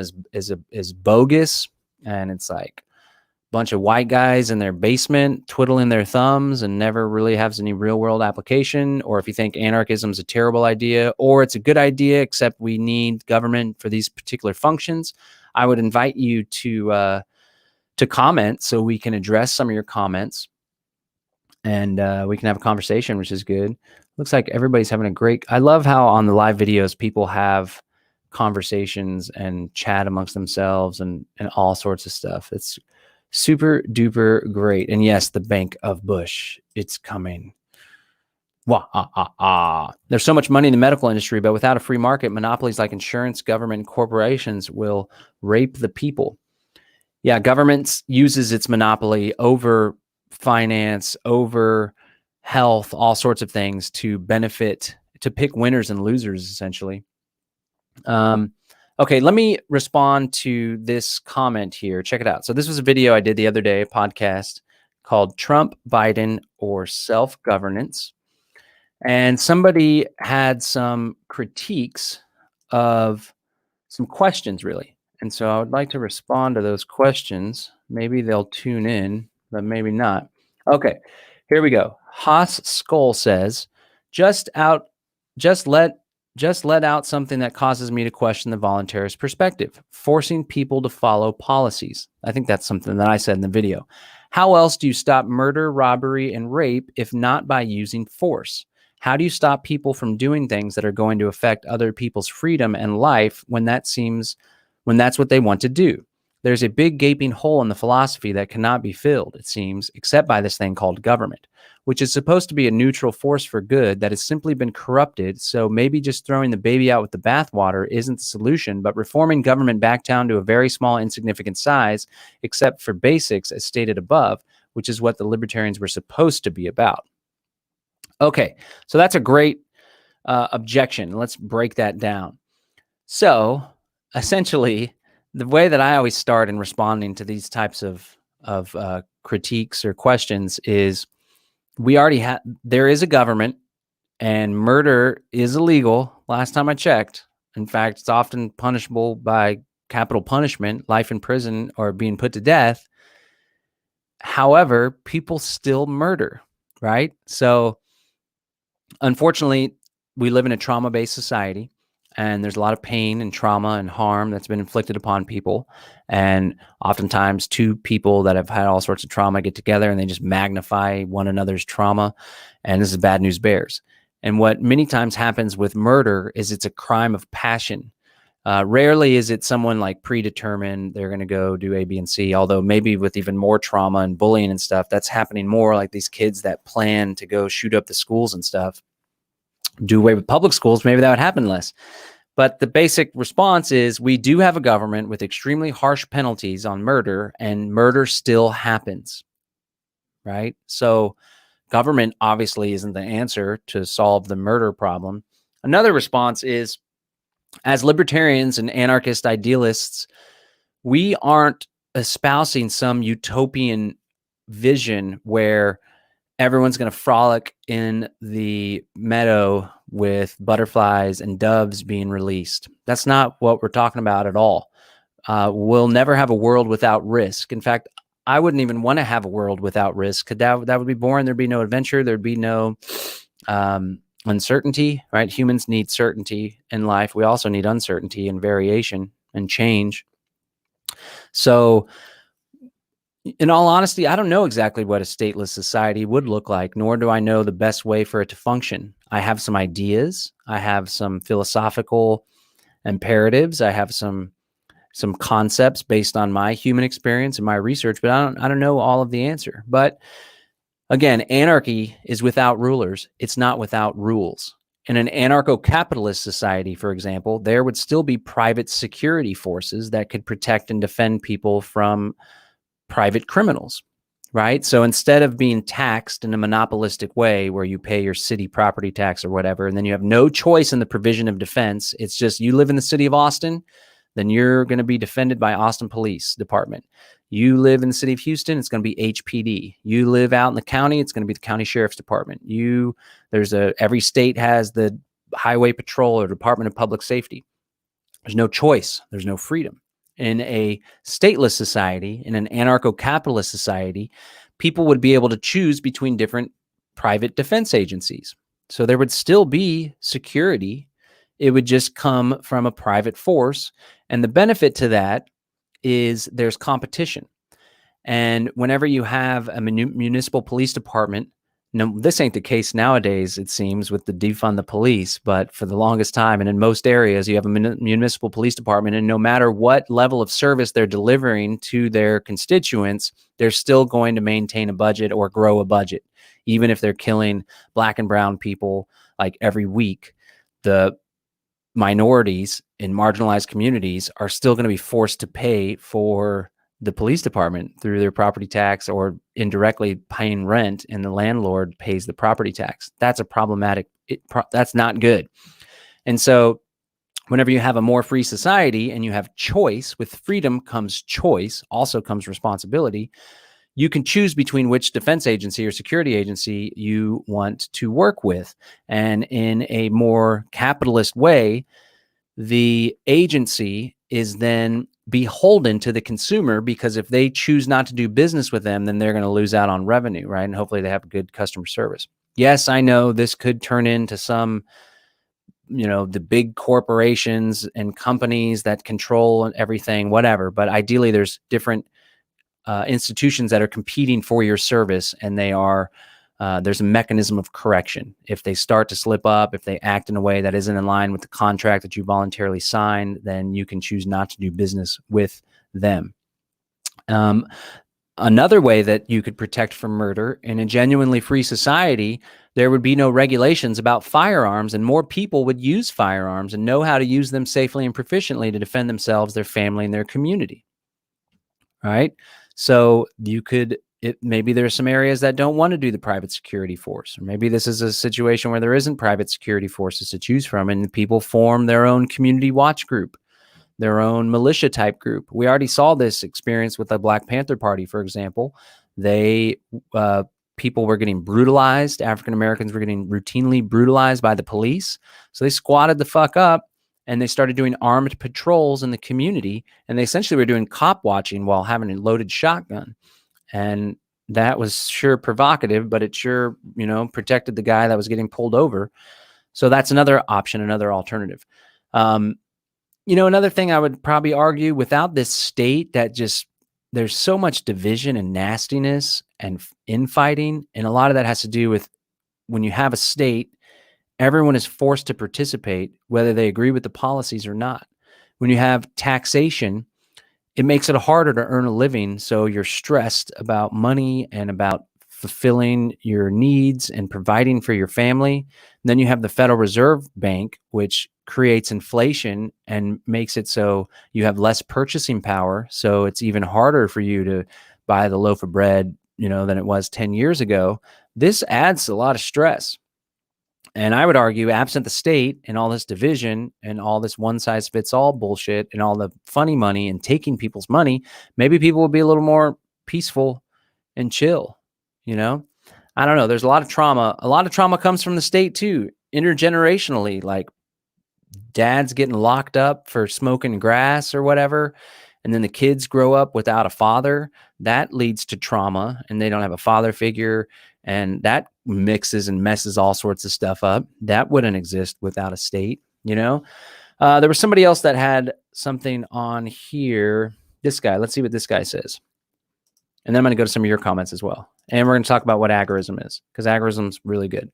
is bogus and it's like a bunch of white guys in their basement twiddling their thumbs and never really has any real world application, or if you think anarchism is a terrible idea or it's a good idea except we need government for these particular functions, I would invite you to comment so we can address some of your comments. And we can have a conversation, which is good. Looks like everybody's having a great... I love how on the live videos, people have conversations and chat amongst themselves and all sorts of stuff. It's super duper great. And yes, the Bank of Bush, it's coming. There's so much money in the medical industry, but without a free market, monopolies like insurance, government, and corporations will rape the people. Yeah, government uses its monopoly over finance, over health, all sorts of things to benefit, to pick winners and losers, essentially. Okay, let me respond to this comment here. Check it out. So this was a video I did the other day, a podcast called Trump, Biden, or Self-Governance. And somebody had some critiques of some questions, really. And so I would like to respond to those questions. Maybe they'll tune in, but maybe not. Okay, here we go. Haas Skull says, just let out something that causes me to question the voluntarist perspective, forcing people to follow policies. I think that's something that I said in the video. How else do you stop murder, robbery, and rape if not by using force? How do you stop people from doing things that are going to affect other people's freedom and life when that's what they want to do? There's a big gaping hole in the philosophy that cannot be filled, it seems, except by this thing called government, which is supposed to be a neutral force for good that has simply been corrupted. So maybe just throwing the baby out with the bathwater isn't the solution, but reforming government back down to a very small, insignificant size, except for basics as stated above, which is what the libertarians were supposed to be about. Okay, so that's a great objection. Let's break that down. So essentially, the way that I always start in responding to these types of critiques or questions is there is a government and murder is illegal. Last time I checked. In fact, it's often punishable by capital punishment, life in prison, or being put to death. However, people still murder, right? So unfortunately, we live in a trauma-based society, and there's a lot of pain and trauma and harm that's been inflicted upon people. And oftentimes two people that have had all sorts of trauma get together and they just magnify one another's trauma. And this is bad news bears. And what many times happens with murder is it's a crime of passion. Rarely is it someone like predetermined, they're going to go do A, B, and C, although maybe with even more trauma and bullying and stuff, that's happening more, like these kids that plan to go shoot up the schools and stuff, do away with public schools, maybe that would happen less. But the basic response is we do have a government with extremely harsh penalties on murder, and murder still happens, right? So government obviously isn't the answer to solve the murder problem. Another response is, as libertarians and anarchist idealists, we aren't espousing some utopian vision where everyone's going to frolic in the meadow with butterflies and doves being released. That's not what we're talking about at all. We'll never have a world without risk. In fact, I wouldn't even want to have a world without risk, because that would be boring. There'd be no adventure. There'd be no uncertainty, right? Humans need certainty in life. We also need uncertainty and variation and change. So in all honesty, I don't know exactly what a stateless society would look like, nor do I know the best way for it to function. I have some ideas. I have some philosophical imperatives. I have some concepts based on my human experience and my research, but I don't know all of the answer. But again, anarchy is without rulers. It's not without rules. In an anarcho-capitalist society, for example, there would still be private security forces that could protect and defend people from private criminals, right? So instead of being taxed in a monopolistic way where you pay your city property tax or whatever, and then you have no choice in the provision of defense, it's just you live in the city of Austin, then you're going to be defended by Austin Police Department. You live in the city of Houston, it's going to be HPD. You live out in the county, it's going to be the county sheriff's department. Every state has the highway patrol or Department of Public Safety. There's no choice. There's no freedom. In a stateless society, in an anarcho-capitalist society, people would be able to choose between different private defense agencies. So there would still be security. It would just come from a private force. And the benefit to that is there's competition. And whenever you have a municipal police department, no, this ain't the case nowadays, it seems, with the defund the police, but for the longest time, and in most areas, you have a municipal police department, and no matter what level of service they're delivering to their constituents, they're still going to maintain a budget or grow a budget. Even if they're killing black and brown people like every week, the minorities in marginalized communities are still going to be forced to pay for the police department through their property tax or indirectly paying rent, and the landlord pays the property tax. That's a problematic, that's not good. And so whenever you have a more free society and you have choice, with freedom comes choice, also comes responsibility. You can choose between which defense agency or security agency you want to work with. And in a more capitalist way, the agency is then beholden to the consumer, because if they choose not to do business with them, then they're going to lose out on revenue, right? And hopefully they have good customer service. Yes, I know this could turn into some, the big corporations and companies that control everything, whatever. But ideally, there's different institutions that are competing for your service, and there's a mechanism of correction. If they start to slip up, if they act in a way that isn't in line with the contract that you voluntarily signed, then you can choose not to do business with them. Another way that you could protect from murder in a genuinely free society, there would be no regulations about firearms, and more people would use firearms and know how to use them safely and proficiently to defend themselves, their family, and their community. Right? So maybe there's some areas that don't want to do the private security force, or maybe this is a situation where there isn't private security forces to choose from, and people form their own community watch group, their own militia type group. We already saw this experience with the Black Panther Party, for example. People were getting brutalized. African Americans were getting routinely brutalized by the police. So they squatted the fuck up, and they started doing armed patrols in the community, and they essentially were doing cop watching while having a loaded shotgun. And that was sure provocative, but it sure, protected the guy that was getting pulled over. So that's another option, another alternative. Another thing I would probably argue, without this state that there's so much division and nastiness and infighting, and a lot of that has to do with when you have a state, everyone is forced to participate, whether they agree with the policies or not. When you have taxation, it makes it harder to earn a living. So you're stressed about money and about fulfilling your needs and providing for your family. And then you have the Federal Reserve Bank, which creates inflation and makes it so you have less purchasing power. So it's even harder for you to buy the loaf of bread, than it was 10 years ago. This adds a lot of stress. And I would argue, absent the state and all this division and all this one size fits all bullshit and all the funny money and taking people's money, maybe people would be a little more peaceful and chill. I don't know. There's a lot of trauma. A lot of trauma comes from the state too, intergenerationally, like dads getting locked up for smoking grass or whatever. And then the kids grow up without a father. That leads to trauma, and they don't have a father figure. And that mixes and messes all sorts of stuff up. That wouldn't exist without a state, There was somebody else that had something on here. This guy, let's see what this guy says. And then I'm going to go to some of your comments as well. And we're going to talk about what agorism is, because agorism is really good.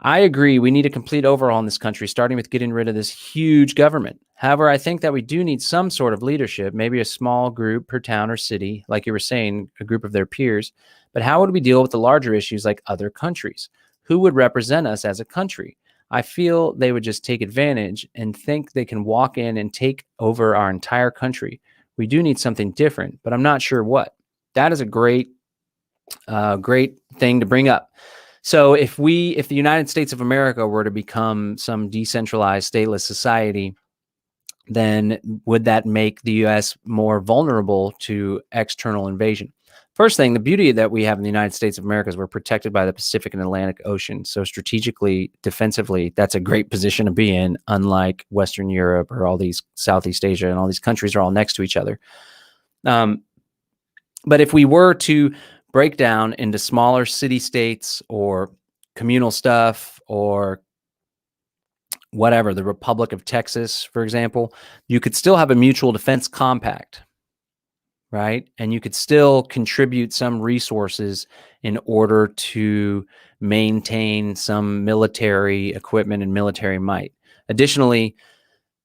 I agree. We need a complete overhaul in this country, starting with getting rid of this huge government. However, I think that we do need some sort of leadership, maybe a small group per town or city, like you were saying, a group of their peers. But how would we deal with the larger issues like other countries? Who would represent us as a country? I feel they would just take advantage and think they can walk in and take over our entire country. We do need something different, but I'm not sure what. That is a great thing to bring up. So if the United States of America were to become some decentralized stateless society, then would that make the U.S. more vulnerable to external invasion? First thing, the beauty that we have in the United States of America is we're protected by the Pacific and Atlantic Ocean. So strategically, defensively, that's a great position to be in, unlike Western Europe or all these Southeast Asia, and all these countries are all next to each other. But if we were to break down into smaller city states or communal stuff or whatever, the Republic of Texas, for example, you could still have a mutual defense compact, right? And you could still contribute some resources in order to maintain some military equipment and military might. Additionally,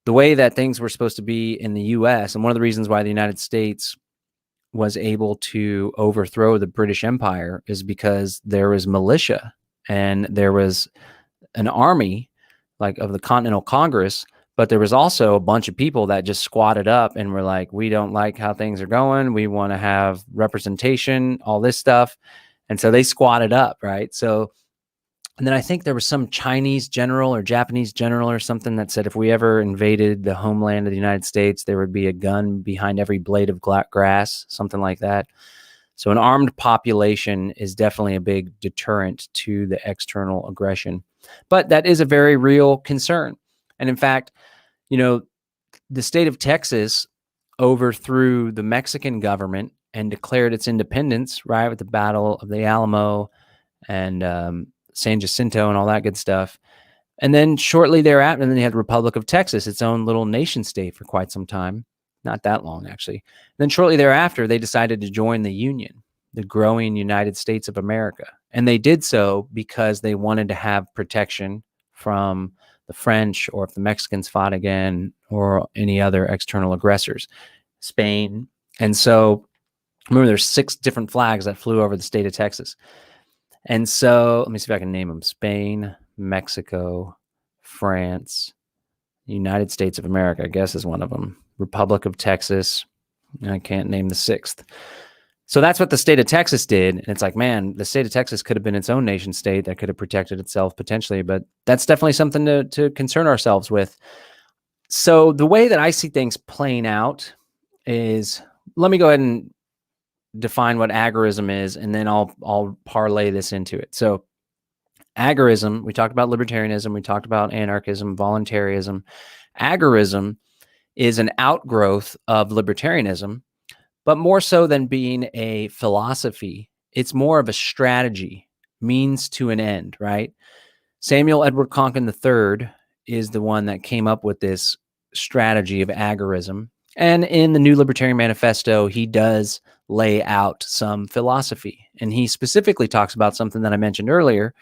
the way that things were supposed to be in the U.S., and one of the reasons why the United States was able to overthrow the British Empire is because there was militia and there was an army like of the Continental Congress, but there was also a bunch of people that just squatted up and were like, we don't like how things are going. We want to have representation, all this stuff. And so they squatted up, right? So, and then I think there was some Chinese general or Japanese general or something that said if we ever invaded the homeland of the United States, there would be a gun behind every blade of grass, something like that. So an armed population is definitely a big deterrent to the external aggression. But that is a very real concern. And in fact, the state of Texas overthrew the Mexican government and declared its independence, right, with the Battle of the Alamo and San Jacinto and all that good stuff. And then shortly thereafter, and then they had the Republic of Texas, its own little nation state for quite some time. Not that long, actually. And then shortly thereafter, they decided to join the Union, the growing United States of America. And they did so because they wanted to have protection from the French, or if the Mexicans fought again, or any other external aggressors, Spain. And so remember, there's 6 different flags that flew over the state of Texas. And so let me see if I can name them: Spain, Mexico, France, United States of America, I guess is one of them, Republic of Texas. I can't name the 6th. So that's what the state of Texas did. And it's like, man, the state of Texas could have been its own nation state that could have protected itself potentially, but that's definitely something to concern ourselves with. So the way that I see things playing out is, let me go ahead and define what agorism is, and then I'll parlay this into it. So agorism, we talked about libertarianism, we talked about anarchism, voluntarism. Agorism is an outgrowth of libertarianism, but more so than being a philosophy, it's more of a strategy, means to an end, right? Samuel Edward Konkin III is the one that came up with this strategy of agorism. And in the New Libertarian Manifesto, he does lay out some philosophy. And he specifically talks about something that I mentioned earlier,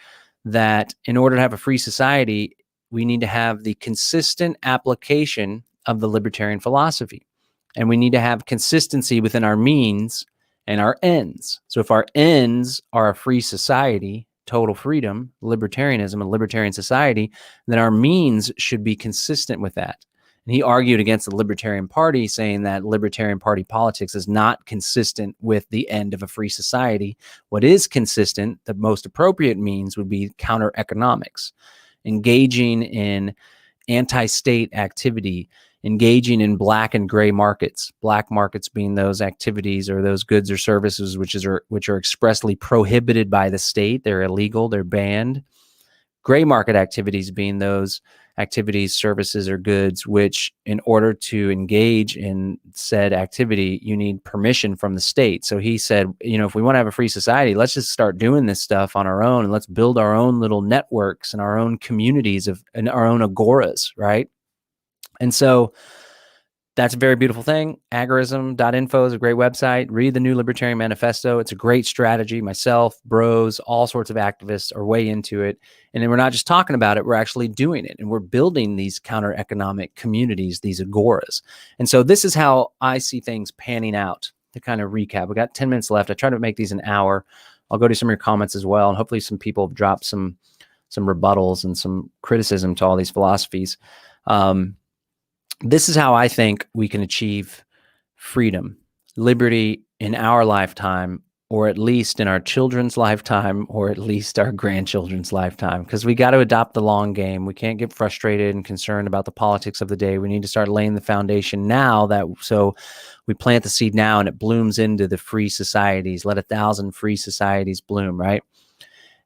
that in order to have a free society, we need to have the consistent application of the libertarian philosophy. And we need to have consistency within our means and our ends. So if our ends are a free society, total freedom, libertarianism, a libertarian society, then our means should be consistent with that. And he argued against the Libertarian Party, saying that Libertarian Party politics is not consistent with the end of a free society. What is consistent, the most appropriate means would be counter economics, engaging in anti-state activity, engaging in black and gray markets, black markets being those activities or those goods or services which are expressly prohibited by the state. They're illegal, they're banned. Gray market activities being those activities, services, or goods which, in order to engage in said activity, you need permission from the state. So he said, if we want to have a free society, let's just start doing this stuff on our own, and let's build our own little networks and our own communities and our own agoras, right? And so that's a very beautiful thing. Agorism.info is a great website. Read the New Libertarian Manifesto. It's a great strategy. Myself, bros, all sorts of activists are way into it. And then we're not just talking about it, we're actually doing it. And we're building these counter-economic communities, these agoras. And so this is how I see things panning out. To kind of recap, we got 10 minutes left. I try to make these an hour. I'll go to some of your comments as well. And hopefully some people have dropped some rebuttals and some criticism to all these philosophies. This is how I think we can achieve freedom, liberty in our lifetime, or at least in our children's lifetime, or at least our grandchildren's lifetime, because we got to adopt the long game. We can't get frustrated and concerned about the politics of the day. We need to start laying the foundation now, so we plant the seed now and it blooms into the free societies. Let 1,000 free societies bloom, right?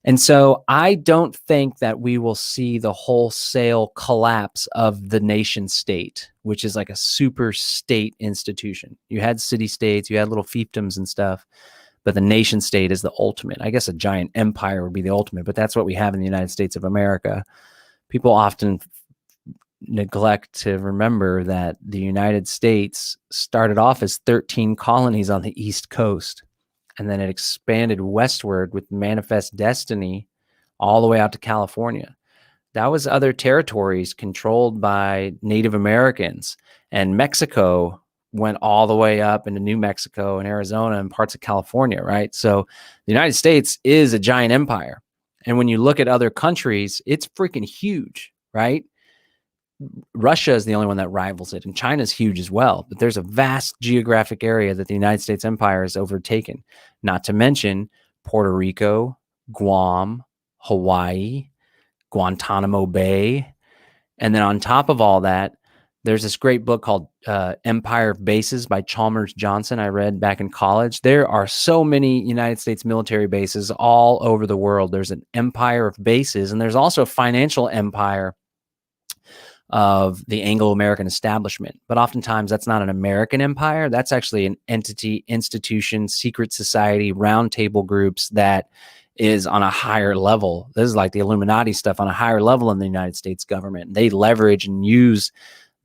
And so I don't think that we will see the wholesale collapse of the nation state, which is like a super state institution. You had city states, you had little fiefdoms and stuff, but the nation state is the ultimate. I guess a giant empire would be the ultimate, but that's what we have in the United States of America. People often neglect to remember that the United States started off as 13 colonies on the East Coast. And then it expanded westward with Manifest Destiny all the way out to California. That was other territories controlled by Native Americans. And Mexico went all the way up into New Mexico and Arizona and parts of California, right? So the United States is a giant empire. And when you look at other countries, it's freaking huge, right? Russia is the only one that rivals it, and China's huge as well. But there's a vast geographic area that the United States empire has overtaken, not to mention Puerto Rico, Guam, Hawaii, Guantanamo Bay. And then on top of all that, there's this great book called Empire of Bases by Chalmers Johnson I read back in college. There are so many United States military bases all over the world. There's an empire of bases, and there's also a financial empire of the Anglo-American establishment. But oftentimes that's not an American empire. That's actually an entity, institution, secret society, roundtable groups that is on a higher level. This is like the Illuminati stuff on a higher level in the United States government. They leverage and use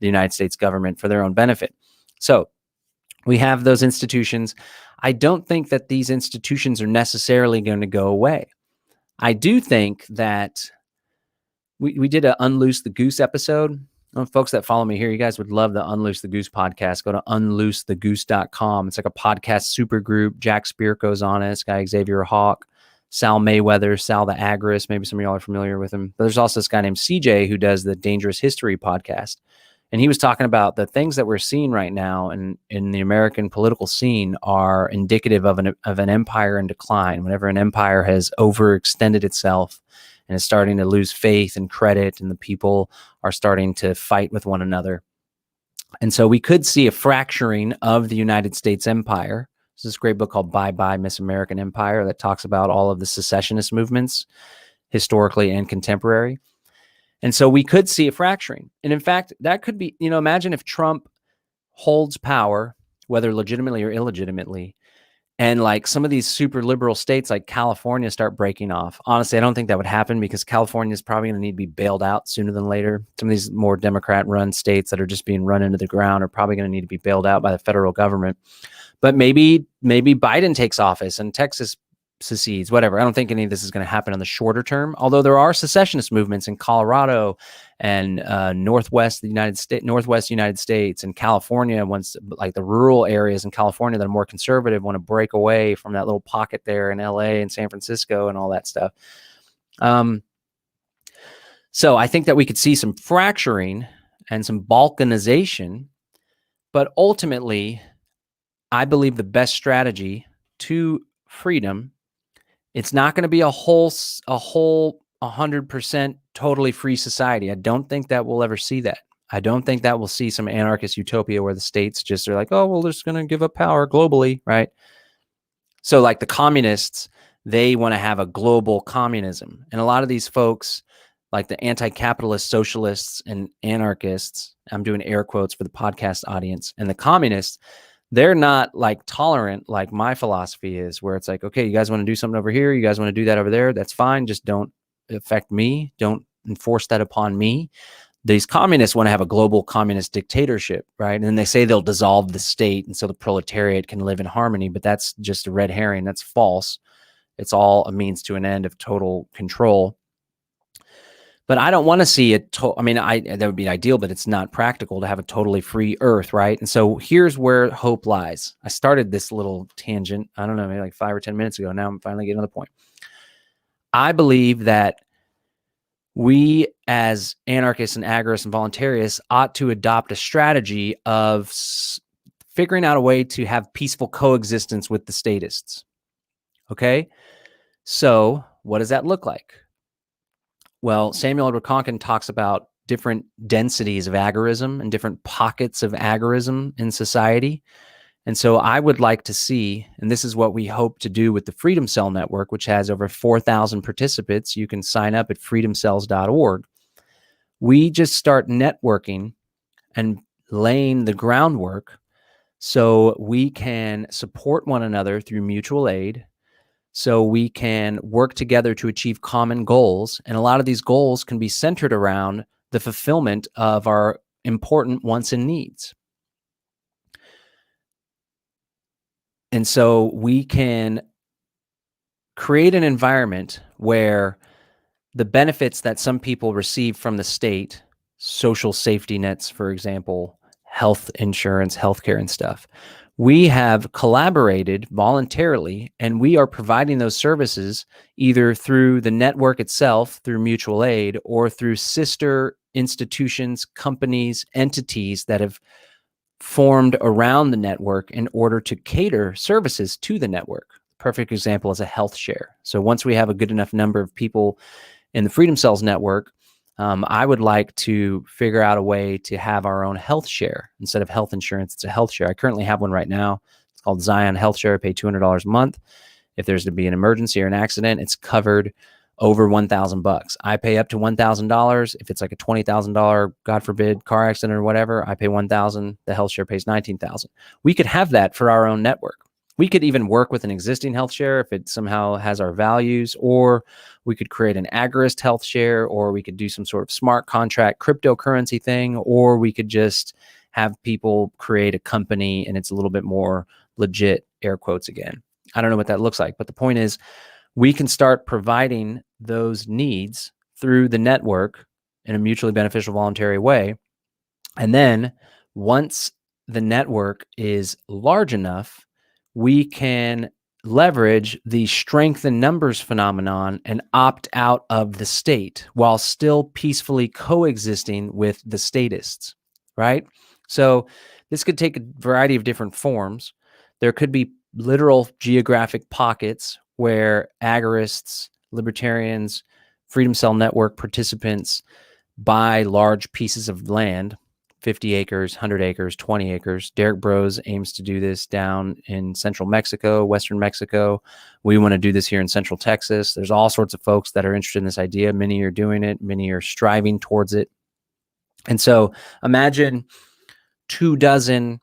the United States government for their own benefit. So we have those institutions. I don't think that these institutions are necessarily going to go away. I do think that we did an Unloose the Goose episode. Folks that follow me here, you guys would love the Unloose the Goose podcast. Go to unloosethegoose.com. It's like a podcast super group. Jack Spirko's on it. This guy, Xavier Hawk, Sal Mayweather, Sal the Agorist. Maybe some of y'all are familiar with him. But there's also this guy named CJ who does the Dangerous History podcast. And he was talking about the things that we're seeing right now in the American political scene are indicative of an empire in decline. Whenever an empire has overextended itself and is starting to lose faith and credit, and the people are starting to fight with one another. And so we could see a fracturing of the United States empire. There's this great book called Bye Bye Miss American Empire that talks about all of the secessionist movements, historically and contemporary. And so we could see a fracturing. And in fact, that could be, imagine if Trump holds power, whether legitimately or illegitimately, and like some of these super liberal states like California start breaking off. Honestly, I don't think that would happen because California is probably going to need to be bailed out sooner than later. Some of these more Democrat-run states that are just being run into the ground are probably going to need to be bailed out by the federal government. But maybe Biden takes office and Texas secedes, whatever. I don't think any of this is going to happen in the shorter term, although there are secessionist movements in Colorado and Northwest United States and California. Once, like the rural areas in California that are more conservative want to break away from that little pocket there in LA and San Francisco and all that stuff. So I think that we could see some fracturing and some balkanization, but ultimately, I believe the best strategy to freedom, it's not going to be a whole 100% totally free society. I don't think that we'll ever see that. I don't think that we'll see some anarchist utopia where the states just are like, oh, well, they're just going to give up power globally, right? So like the communists, they want to have a global communism. And a lot of these folks, like the anti-capitalist socialists and anarchists, I'm doing air quotes for the podcast audience, and the communists, they're not like tolerant like my philosophy is, where it's like, okay, you guys want to do something over here, you guys want to do that over there, that's fine, just don't affect me, don't enforce that upon me. These communists want to have a global communist dictatorship, right? And then they say they'll dissolve the state and so the proletariat can live in harmony, but that's just a red herring. That's false. It's all a means to an end of total control. But I don't want to see it. That would be ideal, but it's not practical to have a totally free earth, right? And so here's where hope lies. I started this little tangent, I don't know, maybe like 5 or 10 minutes ago. Now I'm finally getting to the point. I believe that we as anarchists and agorists and voluntarists ought to adopt a strategy of figuring out a way to have peaceful coexistence with the statists. Okay? So what does that look like? Well, Samuel Edward Konkin talks about different densities of agorism and different pockets of agorism in society. And so I would like to see, and this is what we hope to do with the Freedom Cell Network, which has over 4,000 participants. You can sign up at freedomcells.org. We just start networking and laying the groundwork so we can support one another through mutual aid, so we can work together to achieve common goals. And a lot of these goals can be centered around the fulfillment of our important wants and needs. And so we can create an environment where the benefits that some people receive from the state, social safety nets, for example, health insurance, healthcare and stuff, we have collaborated voluntarily, and we are providing those services either through the network itself, through mutual aid, or through sister institutions, companies, entities that have formed around the network in order to cater services to the network. Perfect example is a health share. So once we have a good enough number of people in the Freedom Cells network, I would like to figure out a way to have our own health share. Instead of health insurance, it's a health share. I currently have one right now. It's called Zion Health Share. I pay $200 a month. If there's to be an emergency or an accident, it's covered over $1,000. I pay up to $1,000. If it's like a $20,000, God forbid, car accident or whatever, I pay $1,000. The health share pays $19,000. We could have that for our own network. We could even work with an existing health share if it somehow has our values, or we could create an agorist health share, or we could do some sort of smart contract cryptocurrency thing, or we could just have people create a company and it's a little bit more legit, air quotes again. I don't know what that looks like, but the point is we can start providing those needs through the network in a mutually beneficial, voluntary way. And then once the network is large enough, we can leverage the strength in numbers phenomenon and opt out of the state while still peacefully coexisting with the statists, right? So this could take a variety of different forms. There could be literal geographic pockets where agorists, libertarians, Freedom Cell Network participants buy large pieces of land, 50 acres, 100 acres, 20 acres. Derek Bros aims to do this down in central Mexico, western Mexico. We want to do this here in central Texas. There's all sorts of folks that are interested in this idea. Many are doing it. Many are striving towards it. And so imagine 24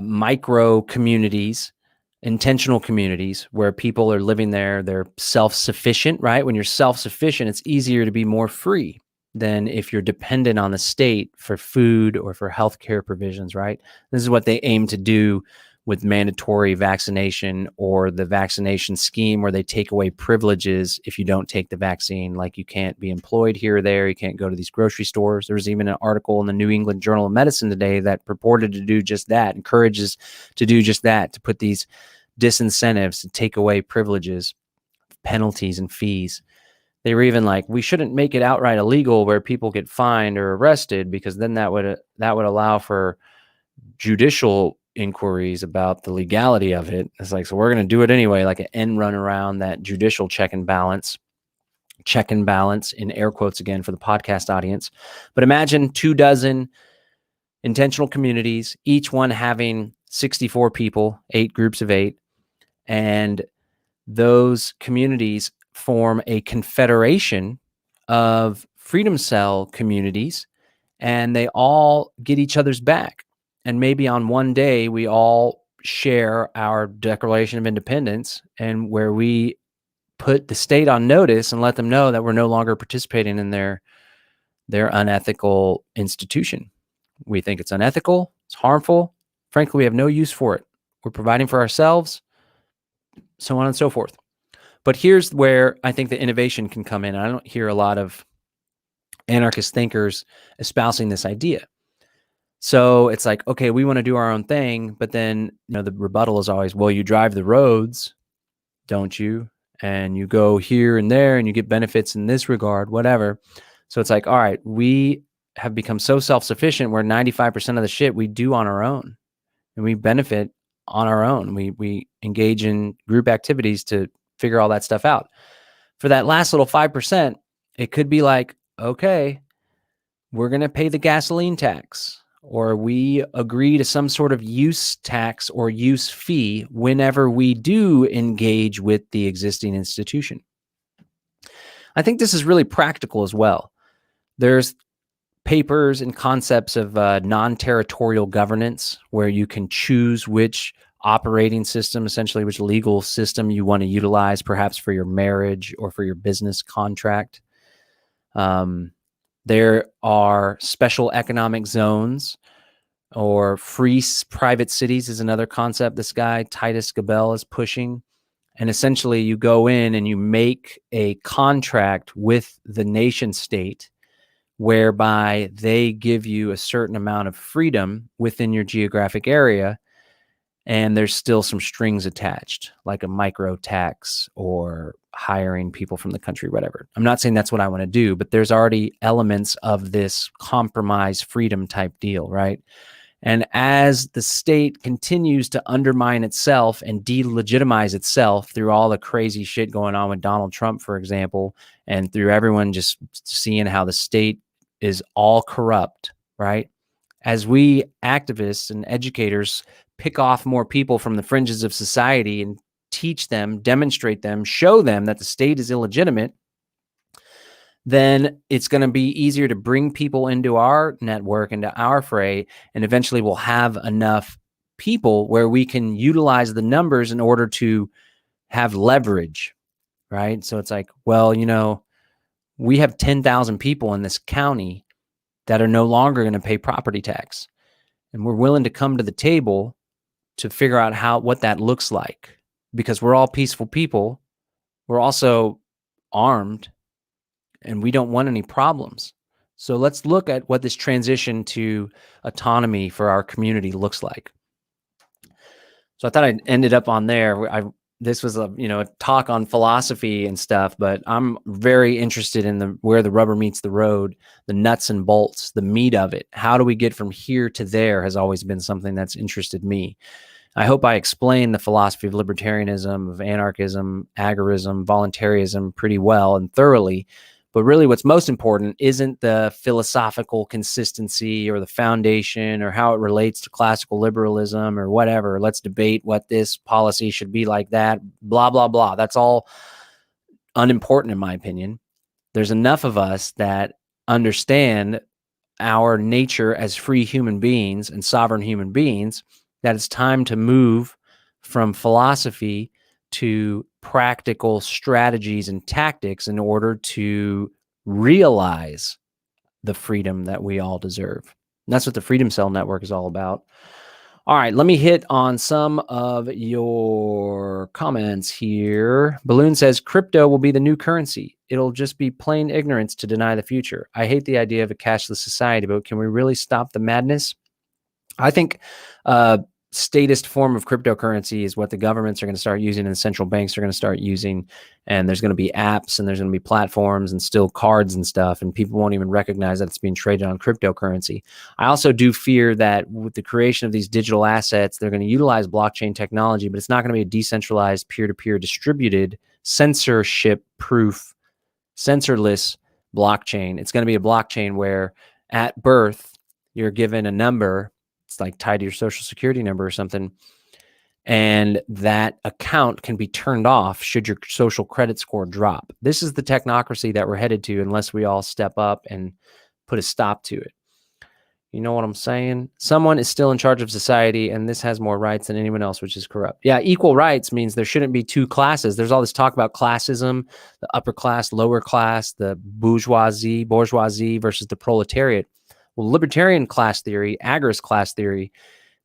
micro communities, intentional communities where people are living there. They're self-sufficient, right? When you're self-sufficient, it's easier to be more free than if you're dependent on the state for food or for healthcare provisions, right? This is what they aim to do with mandatory vaccination or the vaccination scheme where they take away privileges if you don't take the vaccine. Like you can't be employed here or there. You can't go to these grocery stores. There was even an article in the New England Journal of Medicine today that purported to do just that, encourages to do just that, to put these disincentives to take away privileges, penalties, and fees. They were even like, we shouldn't make it outright illegal where people get fined or arrested, because then that would allow for judicial inquiries about the legality of it. It's like, so we're going to do it anyway, like an end run around that judicial check and balance in air quotes again for the podcast audience. But imagine 24 intentional communities, each one having 64 people, 8 groups of 8, and those communities form a confederation of Freedom Cell communities, and they all get each other's back. And maybe on one day, we all share our Declaration of Independence, and where we put the state on notice and let them know that we're no longer participating in their unethical institution. We think it's unethical, it's harmful. Frankly, we have no use for it. We're providing for ourselves, so on and so forth. But here's where I think the innovation can come in. I don't hear a lot of anarchist thinkers espousing this idea. So it's like, okay, we want to do our own thing, but then, the rebuttal is always, well, you drive the roads, don't you? And you go here and there and you get benefits in this regard, whatever. So it's like, all right, we have become so self-sufficient where 95% of the shit we do on our own, and we benefit on our own. We engage in group activities to figure all that stuff out. For that last little 5%, it could be like, okay, we're going to pay the gasoline tax, or we agree to some sort of use tax or use fee whenever we do engage with the existing institution. I think this is really practical as well. There's papers and concepts of non-territorial governance, where you can choose which operating system, essentially which legal system you want to utilize, perhaps for your marriage or for your business contract. There are special economic zones, or free private cities is another concept this guy Titus Gabel is pushing. And essentially you go in and you make a contract with the nation state whereby they give you a certain amount of freedom within your geographic area, and there's still some strings attached, like a micro tax or hiring people from the country, whatever. I'm not saying that's what I want to do, but there's already elements of this compromise freedom type deal, right? And as the state continues to undermine itself and delegitimize itself through all the crazy shit going on with Donald Trump, for example, and through everyone just seeing how the state is all corrupt, right? As we activists and educators pick off more people from the fringes of society and teach them, demonstrate them, show them that the state is illegitimate, then it's going to be easier to bring people into our network, into our fray, and eventually we'll have enough people where we can utilize the numbers in order to have leverage, right? So it's like, well, we have 10,000 people in this county that are no longer going to pay property tax, and we're willing to come to the table to figure out what that looks like, because we're all peaceful people. We're also armed, and we don't want any problems. So let's look at what this transition to autonomy for our community looks like. So I thought I'd ended up on there. This was a talk on philosophy and stuff, but I'm very interested in where the rubber meets the road, the nuts and bolts, the meat of it. How do we get from here to there has always been something that's interested me. I hope I explained the philosophy of libertarianism, of anarchism, agorism, voluntarism pretty well and thoroughly. But really what's most important isn't the philosophical consistency or the foundation or how it relates to classical liberalism or whatever. Let's debate what this policy should be like that, blah, blah, blah. That's all unimportant in my opinion. There's enough of us that understand our nature as free human beings and sovereign human beings that it's time to move from philosophy to practical strategies and tactics in order to realize the freedom that we all deserve. And that's what the Freedom Cell Network is all about. All right, let me hit on some of your comments here. Balloon says crypto will be the new currency. It'll just be plain ignorance to deny the future. I hate the idea of a cashless society, but can we really stop the madness? I think statist form of cryptocurrency is what the governments are going to start using and the central banks are going to start using. And there's going to be apps and there's going to be platforms and still cards and stuff. And people won't even recognize that it's being traded on cryptocurrency. I also do fear that with the creation of these digital assets, they're going to utilize blockchain technology, but it's not going to be a decentralized, peer-to-peer distributed, censorship-proof, censorless blockchain. It's going to be a blockchain where at birth, you're given a number. It's like tied to your social security number or something. And that account can be turned off should your social credit score drop. This is the technocracy that we're headed to unless we all step up and put a stop to it. You know what I'm saying? Someone is still in charge of society, and this has more rights than anyone else, which is corrupt. Yeah, equal rights means there shouldn't be two classes. There's all this talk about classism, the upper class, lower class, the bourgeoisie versus the proletariat. Well, libertarian class theory, agorist class theory,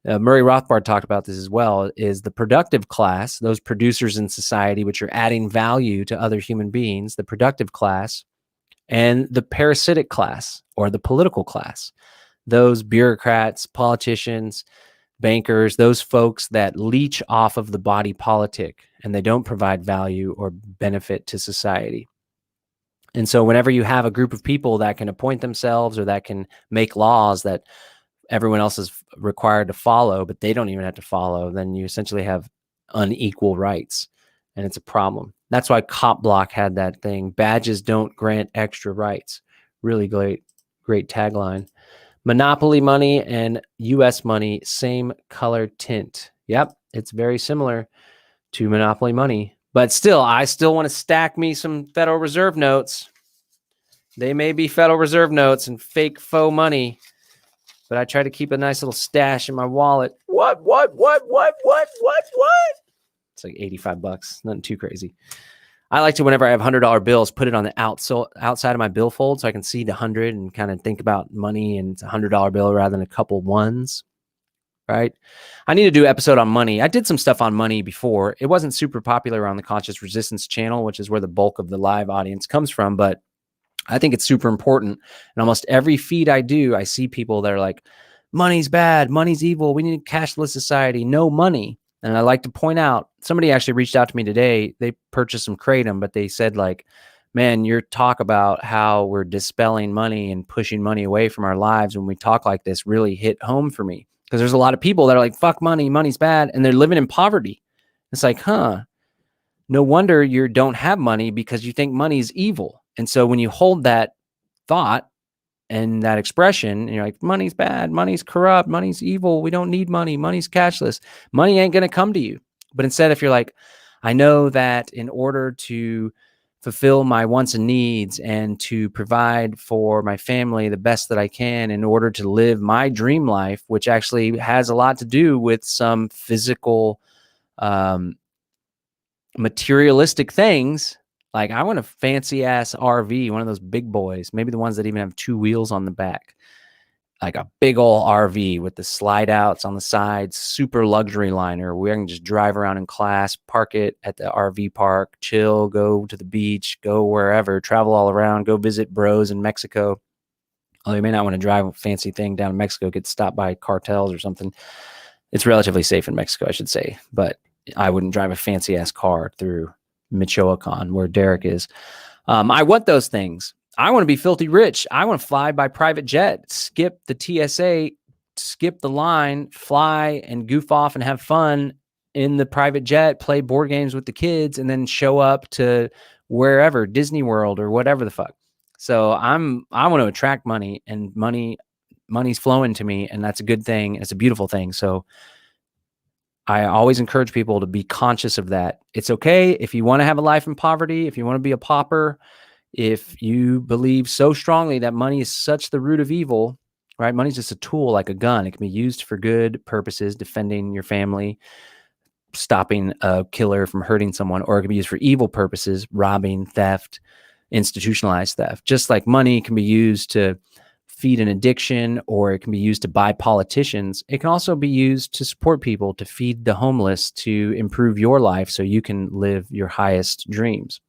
Murray Rothbard talked about this as well, is the productive class, those producers in society which are adding value to other human beings, the productive class, and the parasitic class or the political class, those bureaucrats, politicians, bankers, those folks that leech off of the body politic and they don't provide value or benefit to society. And so whenever you have a group of people that can appoint themselves or that can make laws that everyone else is required to follow, but they don't even have to follow, then you essentially have unequal rights. And it's a problem. That's why Cop Block had that thing. Badges don't grant extra rights. Really great tagline. Monopoly money and US money, same color tint. Yep, it's very similar to monopoly money. But still, I still want to stack me some Federal Reserve notes. They may be Federal Reserve notes and fake faux money, but I try to keep a nice little stash in my wallet. What? It's like $85. Nothing too crazy. I like to, whenever I have $100 bills, put it on the outside of my billfold so I can see the 100 and kind of think about money, and it's a $100 bill rather than a couple ones. Right? I need to do an episode on money. I did some stuff on money before. It wasn't super popular on the Conscious Resistance channel, which is where the bulk of the live audience comes from, but I think it's super important. And almost every feed I do, I see people that are like, money's bad, money's evil, we need a cashless society, no money. And I like to point out, somebody actually reached out to me today. They purchased some Kratom, but they said like, man, your talk about how we're dispelling money and pushing money away from our lives when we talk like this really hit home for me. Because there's a lot of people that are like, fuck money, money's bad, and they're living in poverty. It's like, no wonder you don't have money because you think money is evil. And so when you hold that thought and that expression, and you're like, money's bad, money's corrupt, money's evil, we don't need money, money's cashless, money ain't going to come to you. But instead, if you're like, I know that in order to fulfill my wants and needs and to provide for my family the best that I can in order to live my dream life, which actually has a lot to do with some physical, materialistic things. Like I want a fancy ass RV, one of those big boys, maybe the ones that even have 2 wheels on the back, like a big old RV with the slide outs on the sides, super luxury liner where I can just drive around in class, park it at the RV park, chill, go to the beach, go wherever, travel all around, go visit bros in Mexico. Although you may not want to drive a fancy thing down in Mexico, get stopped by cartels or something. It's relatively safe in Mexico, I should say, but I wouldn't drive a fancy ass car through Michoacan where Derek is. I want those things. I want to be filthy rich. I want to fly by private jet, skip the TSA, skip the line, fly and goof off and have fun in the private jet, play board games with the kids, and then show up to wherever, Disney World or whatever the fuck. So I want to attract money, and money's flowing to me, and that's a good thing. It's a beautiful thing. So I always encourage people to be conscious of that. It's okay if you want to have a life in poverty, if you want to be a pauper, if you believe so strongly that money is such the root of evil, right? Money's just a tool, like a gun. It can be used for good purposes, defending your family, stopping a killer from hurting someone, or it can be used for evil purposes, robbing, theft, institutionalized theft. Just like money can be used to feed an addiction, or it can be used to buy politicians. It can also be used to support people, to feed the homeless, to improve your life so you can live your highest dreams.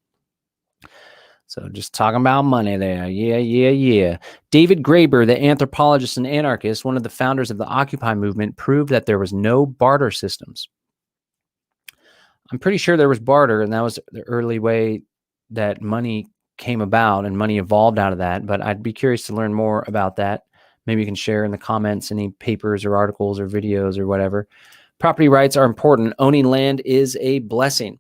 So just talking about money there. Yeah. David Graeber, the anthropologist and anarchist, one of the founders of the Occupy movement, proved that there was no barter systems. I'm pretty sure there was barter, and that was the early way that money came about and money evolved out of that. But I'd be curious to learn more about that. Maybe you can share in the comments any papers or articles or videos or whatever. Property rights are important. Owning land is a blessing.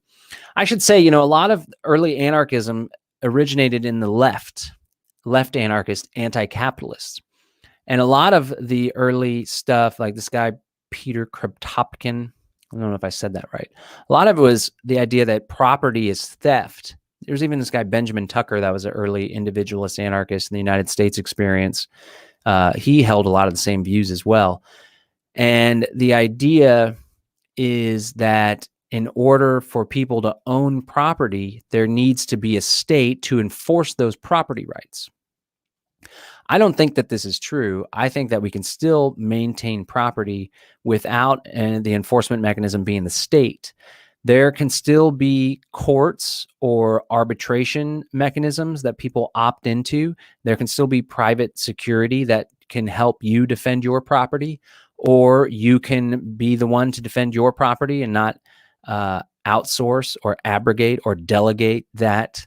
I should say, a lot of early anarchism originated in the left anarchist, anti-capitalists. And a lot of the early stuff, like this guy, Peter Kropotkin, I don't know if I said that right. A lot of it was the idea that property is theft. There's even this guy, Benjamin Tucker, that was an early individualist anarchist in the United States experience. He held a lot of the same views as well. And the idea is that in order for people to own property, there needs to be a state to enforce those property rights. I don't think that this is true. I think that we can still maintain property without the enforcement mechanism being the state. There can still be courts or arbitration mechanisms that people opt into. There can still be private security that can help you defend your property, or you can be the one to defend your property and not outsource or abrogate or delegate that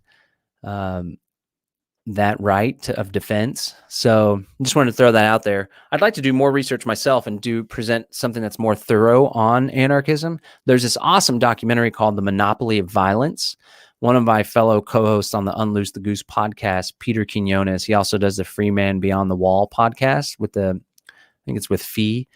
right of defense. So I just wanted to throw that out there. I'd like to do more research myself and present something that's more thorough on anarchism. There's this awesome documentary called The Monopoly of Violence. One of my fellow co-hosts on the Unloose the Goose podcast, Peter Quinones, he also does the Free Man Beyond the Wall podcast with I think it's with Fee.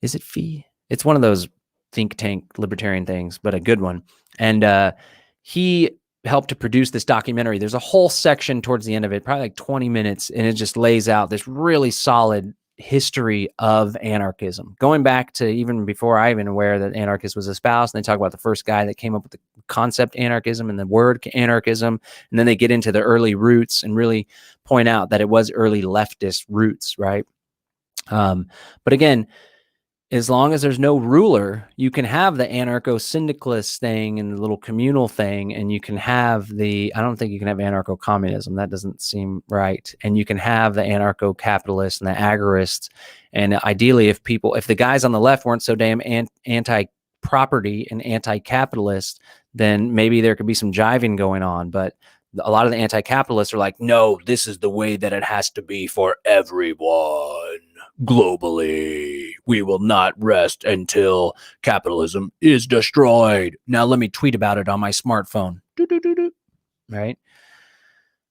Is it Fee? It's one of those think tank libertarian things, but a good one. And he helped to produce this documentary. There's a whole section towards the end of it, probably like 20 minutes, and it just lays out this really solid history of anarchism, going back to even before I even aware that anarchist was espoused. And they talk about the first guy that came up with the concept anarchism and the word anarchism, and then they get into the early roots and really point out that it was early leftist roots, right? But again, as long as there's no ruler, you can have the anarcho-syndicalist thing and the little communal thing, and you can have I don't think you can have anarcho-communism. That doesn't seem right. And you can have the anarcho-capitalist and the agorists. And ideally, if the guys on the left weren't so damn anti-property and anti-capitalist, then maybe there could be some jiving going on. But a lot of the anti-capitalists are like, no, this is the way that it has to be for everyone. Globally, we will not rest until capitalism is destroyed. Now let me tweet about it on my smartphone. Right?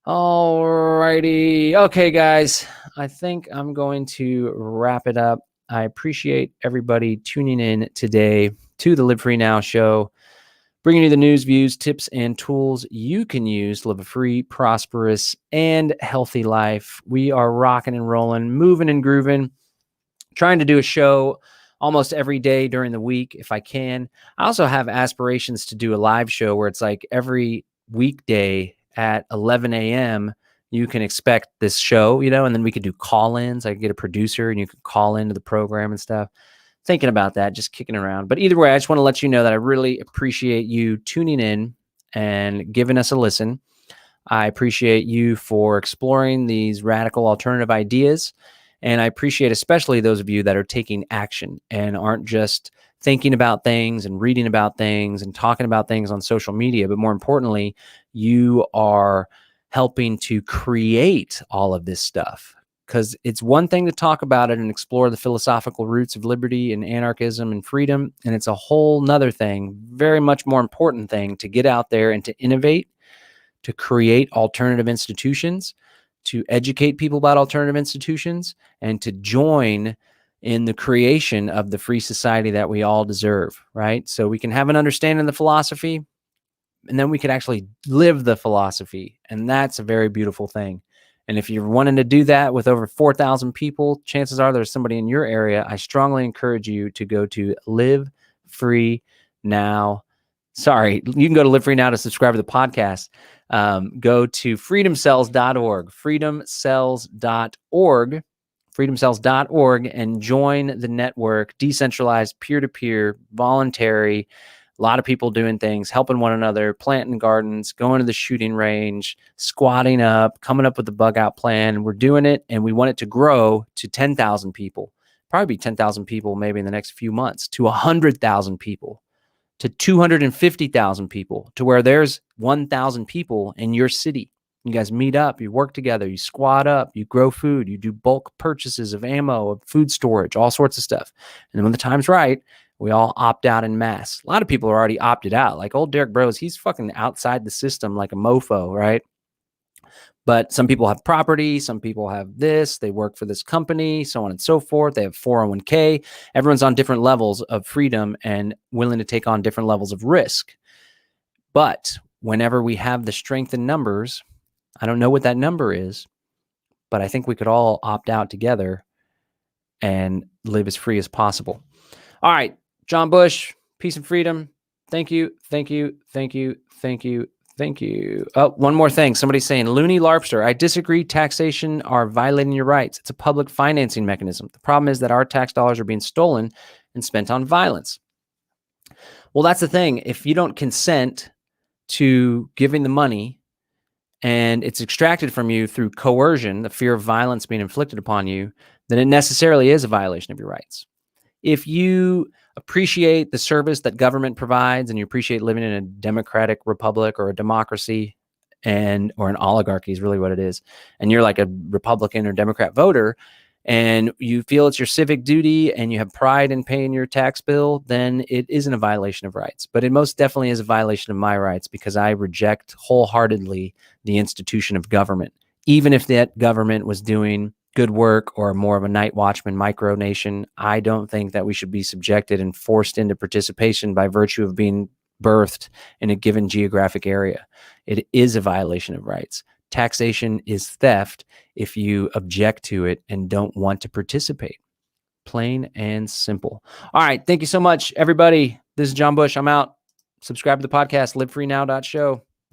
Alrighty. Okay, guys. I think I'm going to wrap it up. I appreciate everybody tuning in today to the Live Free Now show, bringing you the news, views, tips, and tools you can use to live a free, prosperous, and healthy life. We are rocking and rolling, moving and grooving, trying to do a show almost every day during the week if I can. I also have aspirations to do a live show where it's like every weekday at 11 a.m. you can expect this show, and then we could do call-ins. I could get a producer and you could call into the program and stuff. Thinking about that, just kicking around. But either way, I just want to let you know that I really appreciate you tuning in and giving us a listen. I appreciate you for exploring these radical alternative ideas. And I appreciate especially those of you that are taking action and aren't just thinking about things and reading about things and talking about things on social media. But more importantly, you are helping to create all of this stuff. Because it's one thing to talk about it and explore the philosophical roots of liberty and anarchism and freedom. And it's a whole nother thing, very much more important thing, to get out there and to innovate, to create alternative institutions, to educate people about alternative institutions, and to join in the creation of the free society that we all deserve, right? So we can have an understanding of the philosophy, and then we can actually live the philosophy. And that's a very beautiful thing. And if you're wanting to do that with over 4,000 people, chances are there's somebody in your area. I strongly encourage you to go to Live Free Now. Sorry, you can go to Live Free Now to subscribe to the podcast. Go to freedomcells.org, freedomcells.org, freedomcells.org, and join the network. Decentralized, peer-to-peer, voluntary. A lot of people doing things, helping one another, planting gardens, going to the shooting range, squatting up, coming up with the bug out plan. We're doing it, and we want it to grow to 10,000 people. Probably 10,000 people maybe in the next few months, to 100,000 people, to 250,000 people, to where there's 1,000 people in your city. You guys meet up, you work together, you squat up, you grow food, you do bulk purchases of ammo, of food storage, all sorts of stuff. And then when the time's right, we all opt out en masse. A lot of people are already opted out. Like old Derek Bros, he's fucking outside the system like a mofo, right? But some people have property, some people have this, they work for this company, so on and so forth. They have 401k. Everyone's on different levels of freedom and willing to take on different levels of risk. But whenever we have the strength in numbers, I don't know what that number is, but I think we could all opt out together and live as free as possible. All right, John Bush, peace and freedom. Thank you, thank you, thank you, thank you. Thank you. Oh, one more thing. Somebody's saying, Looney Larpster, I disagree. Taxation are violating your rights. It's a public financing mechanism. The problem is that our tax dollars are being stolen and spent on violence. Well, that's the thing. If you don't consent to giving the money and it's extracted from you through coercion, the fear of violence being inflicted upon you, then it necessarily is a violation of your rights. If you appreciate the service that government provides and you appreciate living in a democratic republic or a democracy or an oligarchy is really what it is, and you're like a Republican or Democrat voter and you feel it's your civic duty and you have pride in paying your tax bill, then it isn't a violation of rights. But it most definitely is a violation of my rights because I reject wholeheartedly the institution of government. Even if that government was doing good work or more of a night watchman micronation, I don't think that we should be subjected and forced into participation by virtue of being birthed in a given geographic area. It is a violation of rights. Taxation is theft if you object to it and don't want to participate. Plain and simple. All right. Thank you so much, everybody. This is John Bush. I'm out. Subscribe to the podcast, livefreenow.show.